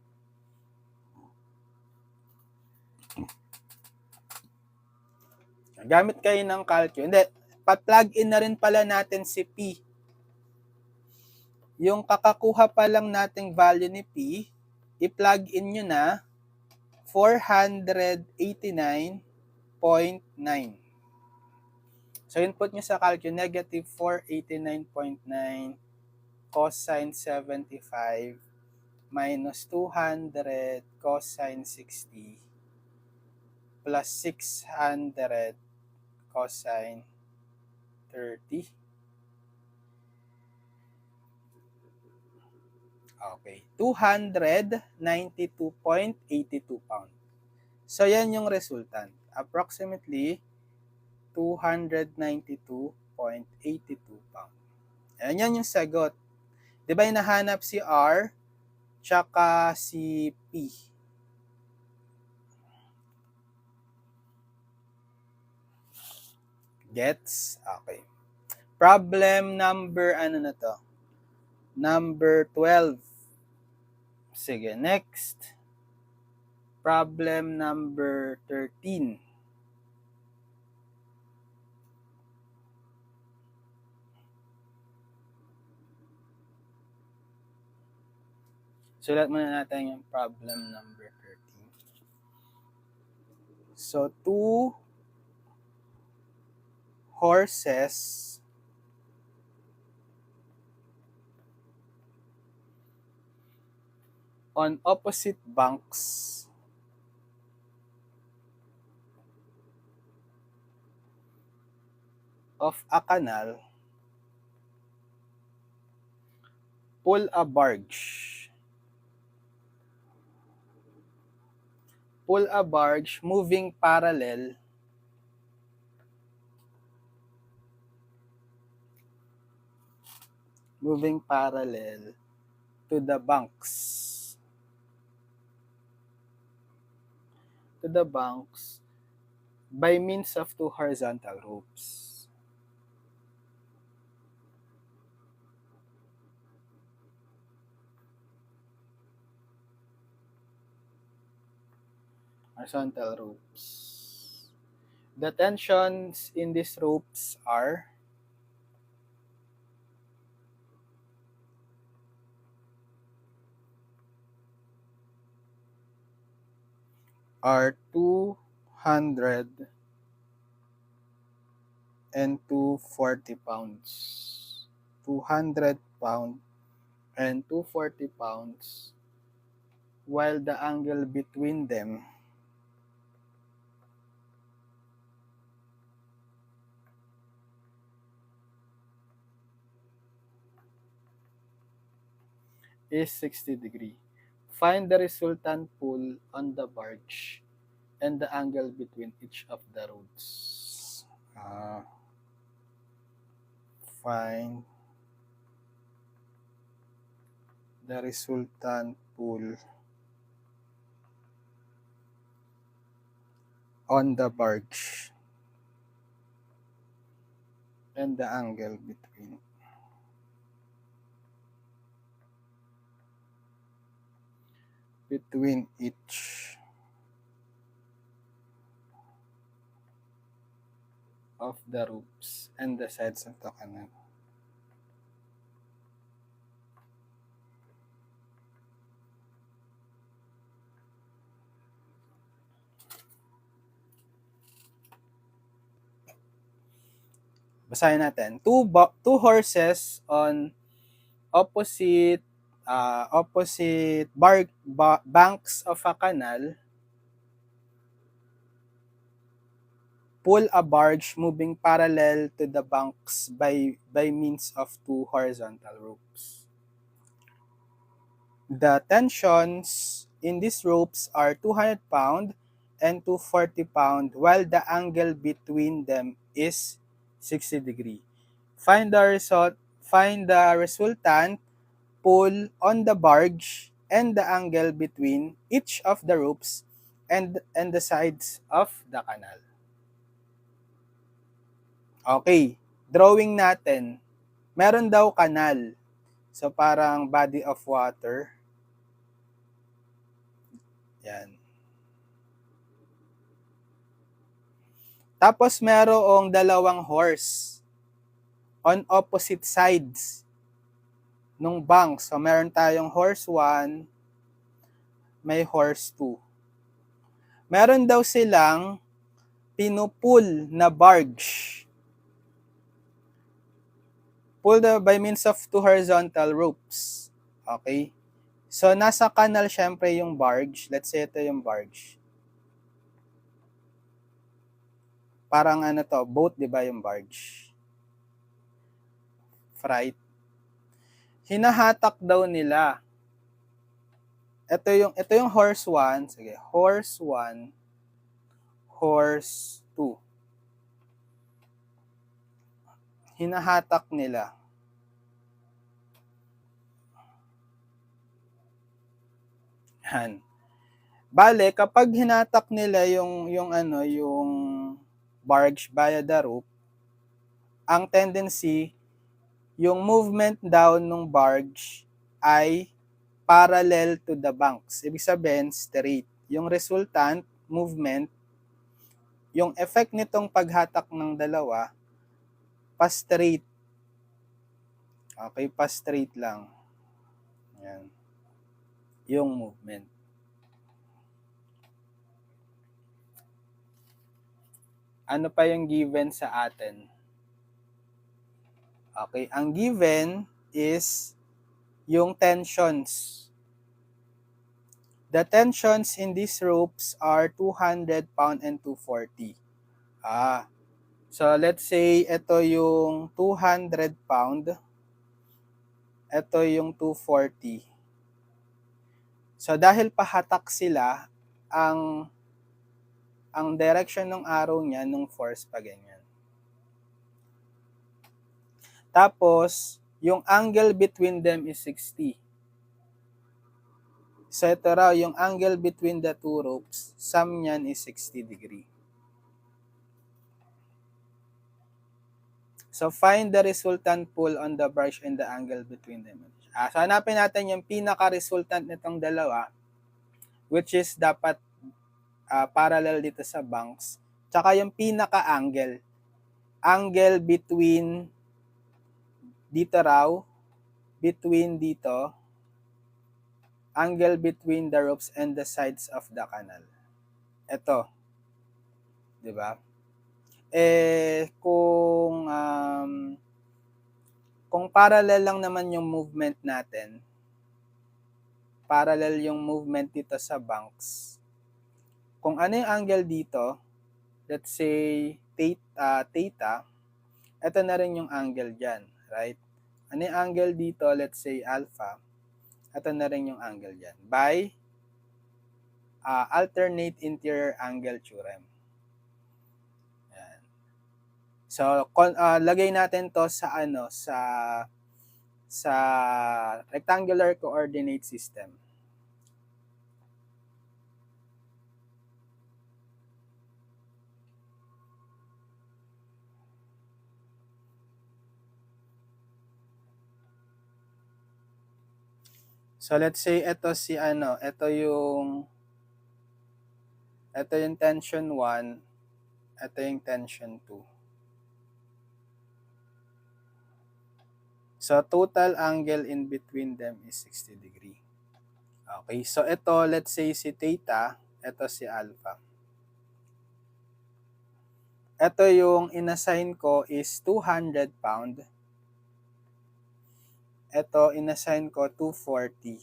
Gamit kayo ng calculus. Hindi, pa-plug in na rin pala natin si P. Yung kakakuha pa lang nating value ni P, i-plug in nyo na 489.9. So, input nyo sa calculus, negative 489.9 cosine 75 minus 200 cosine 60 plus 600 cosine 30. Okay, 292.82 pound. So, yan yung resultant. Approximately 292.82 pound. Ayan, yan yung sagot. Di ba hinahanap si R tsaka si P? Gets? Okay. Problem number, number 12. Sige, next. Problem number 13. Sulat muna natin yung problem number 13. So, 2 horses on opposite banks of a canal pull a barge. Pull a barge moving parallel to the banks. By means of 2 horizontal ropes. Horizontal ropes. The tensions in these ropes are are 200 and 240 pounds. 200 pounds and 240 pounds, while the angle between them is 60 degree. Find the resultant pull on the barge and the angle between each of the rods. Find the resultant pull on the barge and the angle between each of the ropes and the sides of the canal. Basahin natin. Two horses on opposite banks of a canal pull a barge moving parallel to the banks by means of two horizontal ropes. The tensions in these ropes are 200 pound and 240 pound, while the angle between them is 60 degree. Find the resultant pull on the barge and the angle between each of the ropes and the sides of the canal. Okay, drawing natin. Meron daw kanal. So parang body of water. Yan. Tapos merong dalawang horse on opposite sides nung bank. So meron tayong horse 1, may horse 2. Meron daw silang pinupul na barge. Pull by means of two horizontal ropes. Okay? So nasa canal syempre yung barge. Let's say ito yung barge. Parang ano to, boat, 'di ba yung barge? Freight. Hinahatak daw nila. Ito yung horse 1, sige, horse 1, horse 2. Hinahatak nila. Yan. Bale, kapag hinatak nila yung barge via the rope, ang tendency, yung movement down ng barge ay parallel to the banks. Ibig sabihin, straight. Yung resultant movement, yung effect nitong paghatak ng dalawa, pa-straight. Okay, pa-straight lang. Yan. Yung movement. Ano pa yung given sa atin? Okay, ang given is yung tensions. The tensions in these ropes are 200 pound and 240. So let's say ito yung 200 pound, ito yung 240. So dahil pahatak sila, ang direction ng arrow niya, nung force pa ganyan. Tapos, yung angle between them is 60. So ito raw, yung angle between the two ropes, sum niyan is 60 degree. So find the resultant pull on the barge and the angle between them. So hanapin natin yung pinaka-resultant nitong dalawa, which is dapat parallel dito sa banks. Tsaka yung pinaka-angle. Angle between dito raw, between dito, angle between the ropes and the sides of the canal. Ito, 'di ba? Eh kung parallel lang naman yung movement natin, parallel yung movement dito sa banks. Kung ano yung angle dito, let's say theta, ito na rin yung angle dyan, right? Ano yung angle dito, let's say alpha, ito na rin yung angle dyan by alternate interior angle theorem. Yan. So, lagay natin to sa sa rectangular coordinate system. So let's say ito yung tension 1, ito yung tension 2. So total angle in between them is 60 degree. Okay, so ito let's say si theta, ito si alpha. Ito yung inassign ko is 200 pound. Ito inassign ko 240.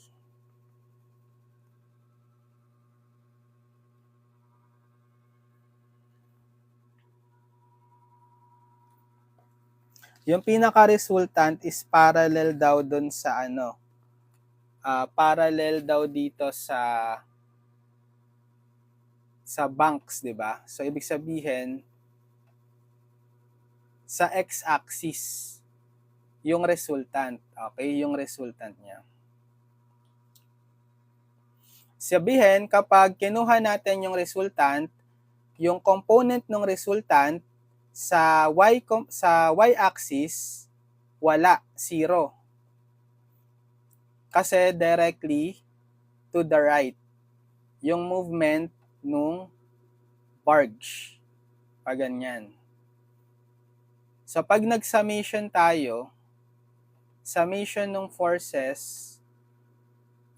Yung pinaka-resultant is parallel daw dun sa parallel daw dito sa banks, 'di ba? So ibig sabihin sa x-axis yung resultant, okay? Yung resultant niya. Sabihin kapag kinuha natin yung resultant, yung component ng resultant sa y-axis wala, zero. Kasi directly to the right yung movement nung barge. Pag ganyan. So pag nag-summation tayo, summation ng forces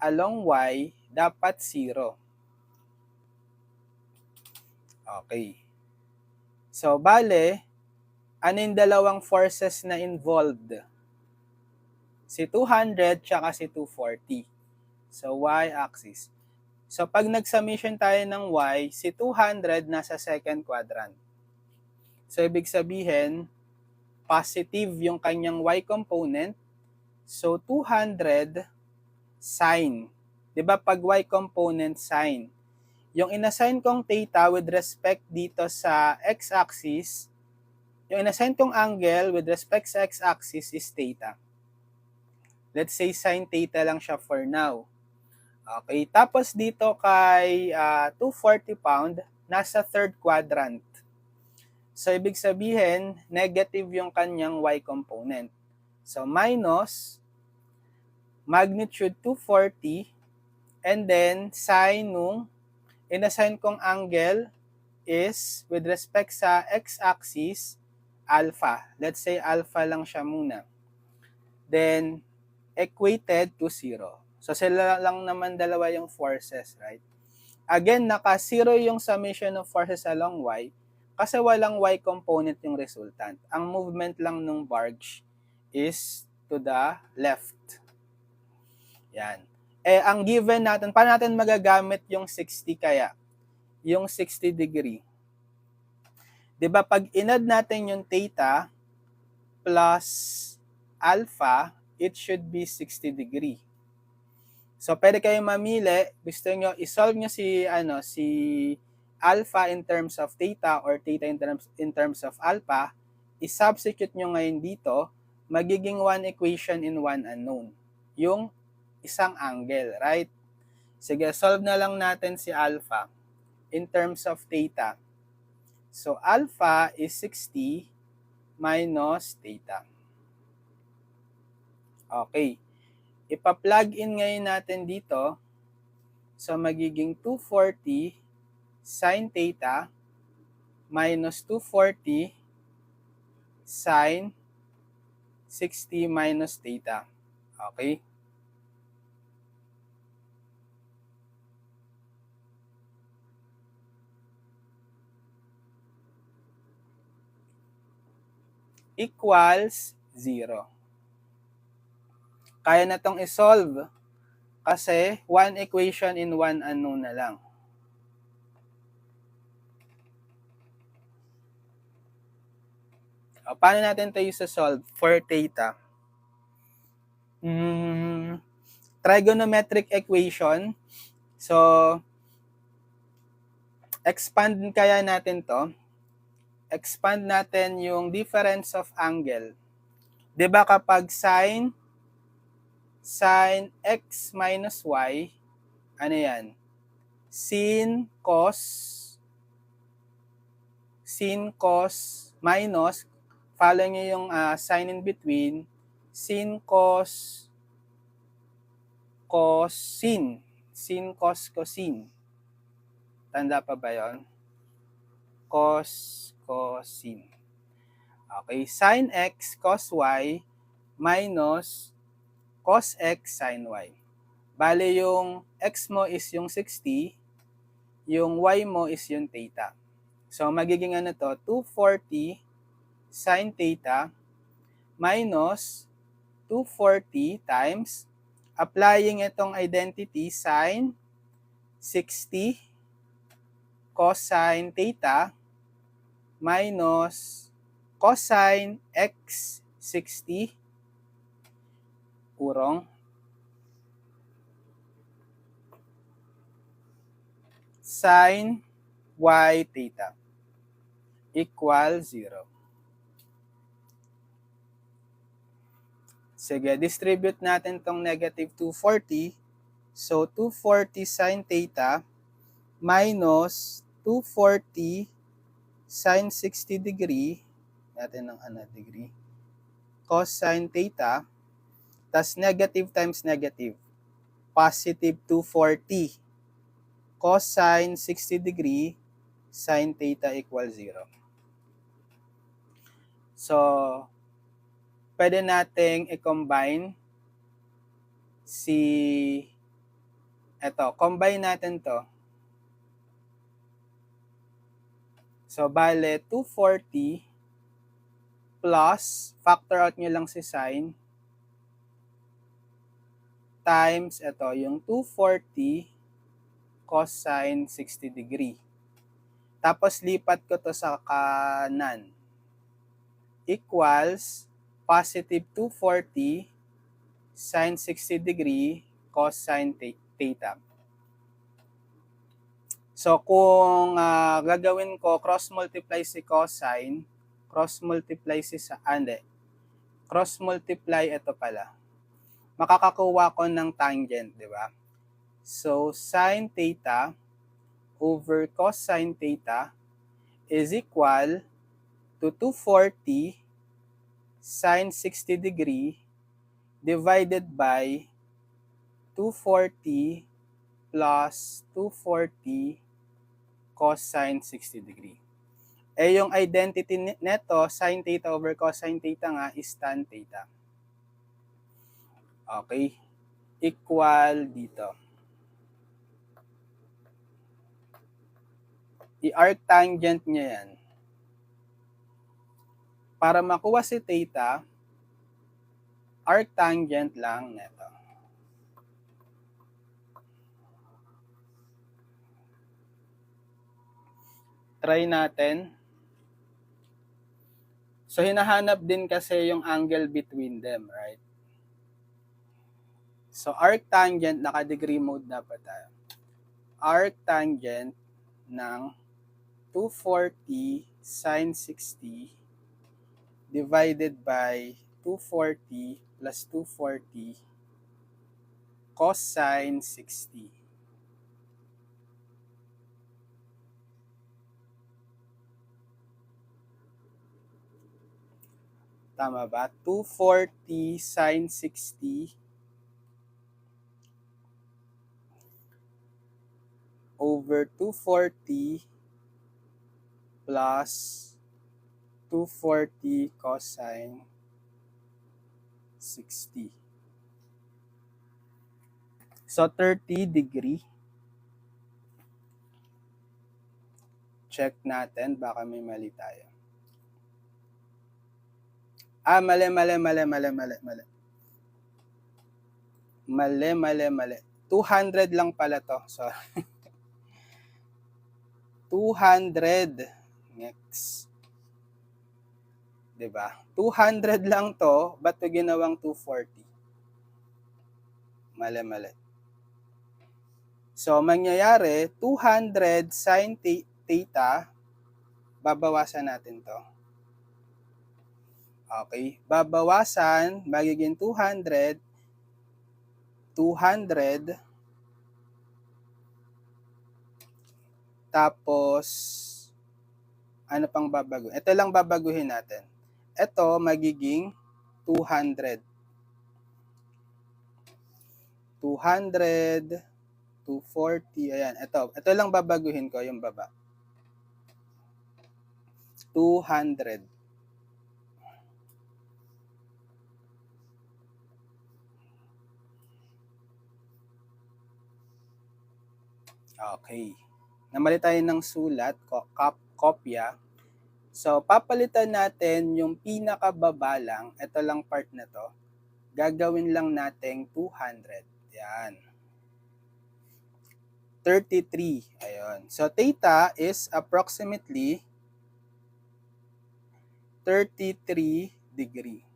along y dapat zero. Okay. So bale, ano yung dalawang forces na involved? Si 200 tsaka si 240. So y-axis. So pag nag-summation tayo ng y, si 200 nasa second quadrant. So ibig sabihin, positive yung kanyang y component. So 200 sine. 'Di ba pag y component sine, yung inassign kong theta with respect dito sa x-axis, yung inassign kong angle with respect sa x-axis is theta. Let's say sine theta lang siya for now. Okay, tapos dito kay 240 pound, nasa third quadrant. So, ibig sabihin, negative yung kanyang y component. So, minus magnitude 240 and then sine nung inassign kong angle is with respect sa x-axis alpha. Let's say alpha lang siya muna. Then, equated to 0. So, sila lang naman dalawa yung forces, right? Again, naka-0 yung summation of forces along y kasi walang y component yung resultant. Ang movement lang ng barge is to the left. Yan. Eh, ang given natin, paano natin magagamit yung 60 kaya? Yung 60 degree. 'Di ba pag inad natin yung theta plus alpha, it should be 60 degree. So pwede kayong mamili, gusto niyo i-solve niyo si alpha in terms of theta or theta in terms of alpha, i-substitute niyo ngayon dito, magiging one equation in one unknown. Yung isang angle, right? Sige, solve na lang natin si alpha in terms of theta. So alpha is 60 minus theta. Okay. Ipa-plug in ngayon natin dito. So magiging 240 sine theta minus 240 sine 60 minus theta. Okay? equals 0. Kaya na itong isolve kasi one equation in one unknown na lang. Paano natin ito isa-solve for theta? Trigonometric equation. So, expand kaya natin to. Expand natin yung difference of angle. 'Di ba kapag sin x minus y, ano yan? Sin cos minus, follow nyo yung sign in between, sin cos cosine. Tanda pa ba yun? Cosine. Okay, sin x cos y minus cos x sin y. Bale yung x mo is yung 60, yung y mo is yung theta. So magiging ano to, 240 sin theta minus 240 times, applying itong identity, sin 60 cosine theta minus cosine x 60 urong sin y theta equal 0. Sige, distribute natin tong negative 240. So, 240 sin theta minus 240 sin 60 degree, natin ng degree, cosine theta, tas negative times negative, positive 240 cosine 60 degree sin theta equal 0. So, pwede nating i-combine combine natin to. So, bale, 240 plus, factor out nyo lang si sin, times, yung 240 cosine 60 degree. Tapos, lipat ko to sa kanan. Equals, positive 240 sin 60 degree cosine theta. So, kung gagawin ko, cross-multiply si cosine, cross-multiply si cross-multiply, ito pala. Makakakuha ko ng tangent, di ba? So, sin theta over cosine theta is equal to 240 sin 60 degree divided by 240 plus 240 cosine 60 degree. Yung identity neto, sin theta over cosine theta nga is tan theta. Okay? Equal dito. I-arctangent niya yan. Para makuha si theta, arctangent lang neto. Try natin. So, hinahanap din kasi yung angle between them, right? So, arctangent, naka-degree mode dapat tayo. Arctangent ng 240 sin 60 divided by 240 plus 240 cosine 60. Tama ba? 240 sin 60 over 240 plus 240 cosine 60. So, 30 degree. Check natin, baka may mali tayo. Mali. Mali. 200 lang pala to. Sorry. 200. Next. Diba? 200 lang to, ba't ito ginawang 240? Mali. So, mangyayari, 200 sin theta, babawasan natin to. Okay, babawasan, magiging 200, tapos, ano pang babaguhin? Ito lang babaguhin natin. Ito, magiging 200. 240, ayan. Ito lang babaguhin ko, yung baba. 200. Okay. Namali tayo ng sulat, kopya. So, papalitan natin yung pinakababa lang, ito lang part na to. Gagawin lang natin 200. Yan. 33. Ayun. So, theta is approximately 33 degree.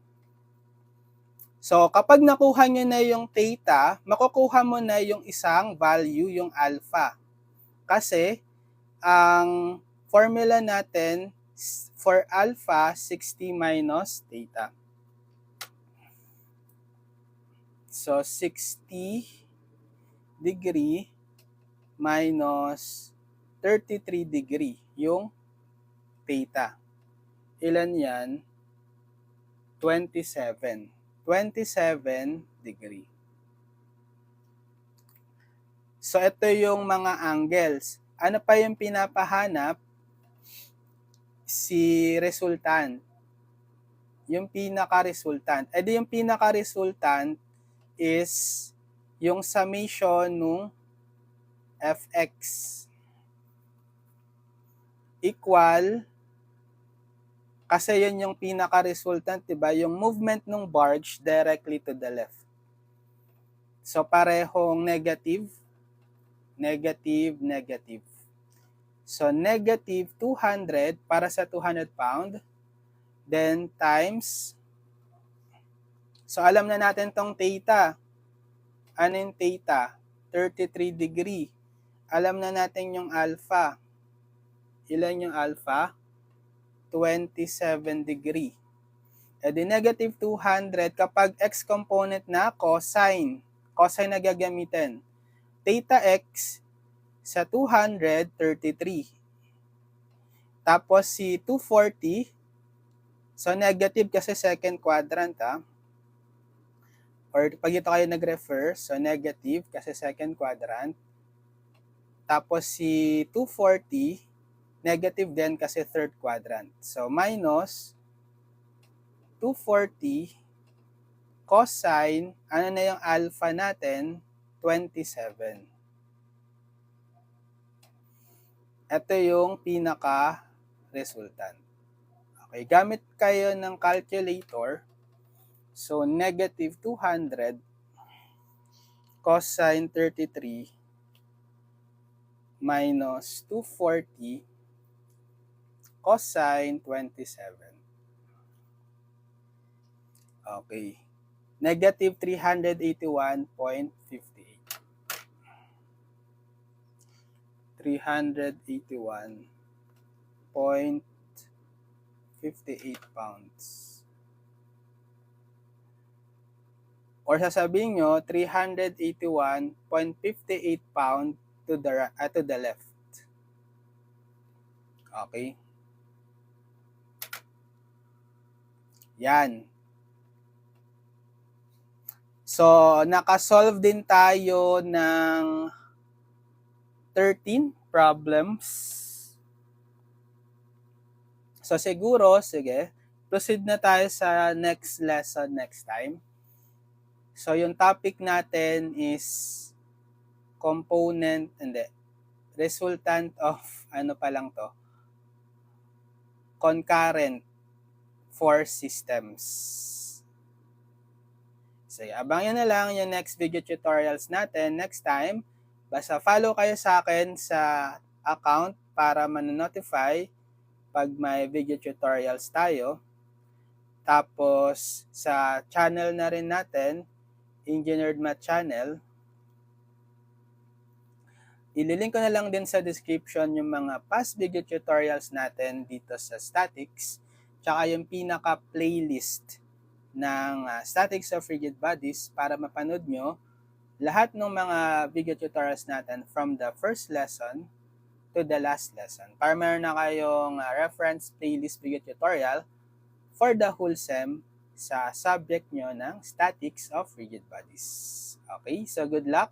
So, kapag nakuha nyo na yung theta, makukuha mo na yung isang value, yung alpha. Kasi, ang formula natin for alpha, 60 minus theta. So, 60 degree minus 33 degree yung theta. Ilan yan? 27. 27 degree. So, ito yung mga angles. Ano pa yung pinapahanap? Si resultant. Yung pinaka-resultant. E di yung pinaka-resultant is yung summation nung fx equal, kasi yun yung pinaka-resultant, diba? Yung movement ng barge directly to the left. So, parehong negative. So, negative 200 para sa 200 pound. Then, times. So, alam na natin tong theta. Ano yung theta? 33 degree. Alam na natin yung alpha. Ilan yung alpha? 27 degree. E di negative 200, kapag x component na, cosine. Cosine na gagamitin. Theta x sa 233. Tapos si 240, so negative kasi second quadrant, or pag ito kayo nag-refer, so negative kasi second quadrant. Tapos si 240, negative din kasi third quadrant. So minus 240 cosine, ano na yung alpha natin? 27. Ito yung pinaka-resultant. Okay, gamit kayo ng calculator. So, negative 200 cosine 33 minus 240 cosine 27. Okay. Negative 381.58. 381.58 pounds. Or sasabihin nyo, 381.58 pound to the left. Okay? Yan. So, nakasolve din tayo ng 13 problems. So, siguro, sige, proceed na tayo sa next lesson next time. So, yung topic natin is resultant of, concurrent force systems. So, abangan nyo na lang yung next video tutorials natin next time. Basta follow kayo sa akin sa account para manonotify pag may video tutorials tayo. Tapos, sa channel na rin natin, Engineered Math Channel, ililink ko na lang din sa description yung mga past video tutorials natin dito sa statics, tsaka yung pinaka-playlist ng statics of rigid bodies para mapanood nyo lahat ng mga video tutorials natin from the first lesson to the last lesson. Para meron na kayong reference playlist video tutorial for the whole SEM sa subject nyo ng statics of rigid bodies. Okay, so good luck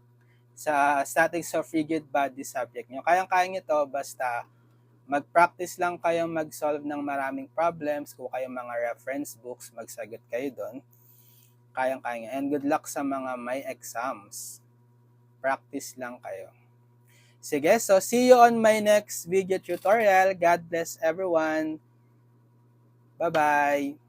sa statics of rigid bodies subject nyo. Kayang-kaya nyo to basta mag-practice lang kayong mag-solve ng maraming problems. Kung kayong mga reference books, magsagot kayo doon. Kayang-kaya nyo. And good luck sa mga may exams. Practice lang kayo. Sige, so see you on my next video tutorial. God bless everyone. Bye-bye.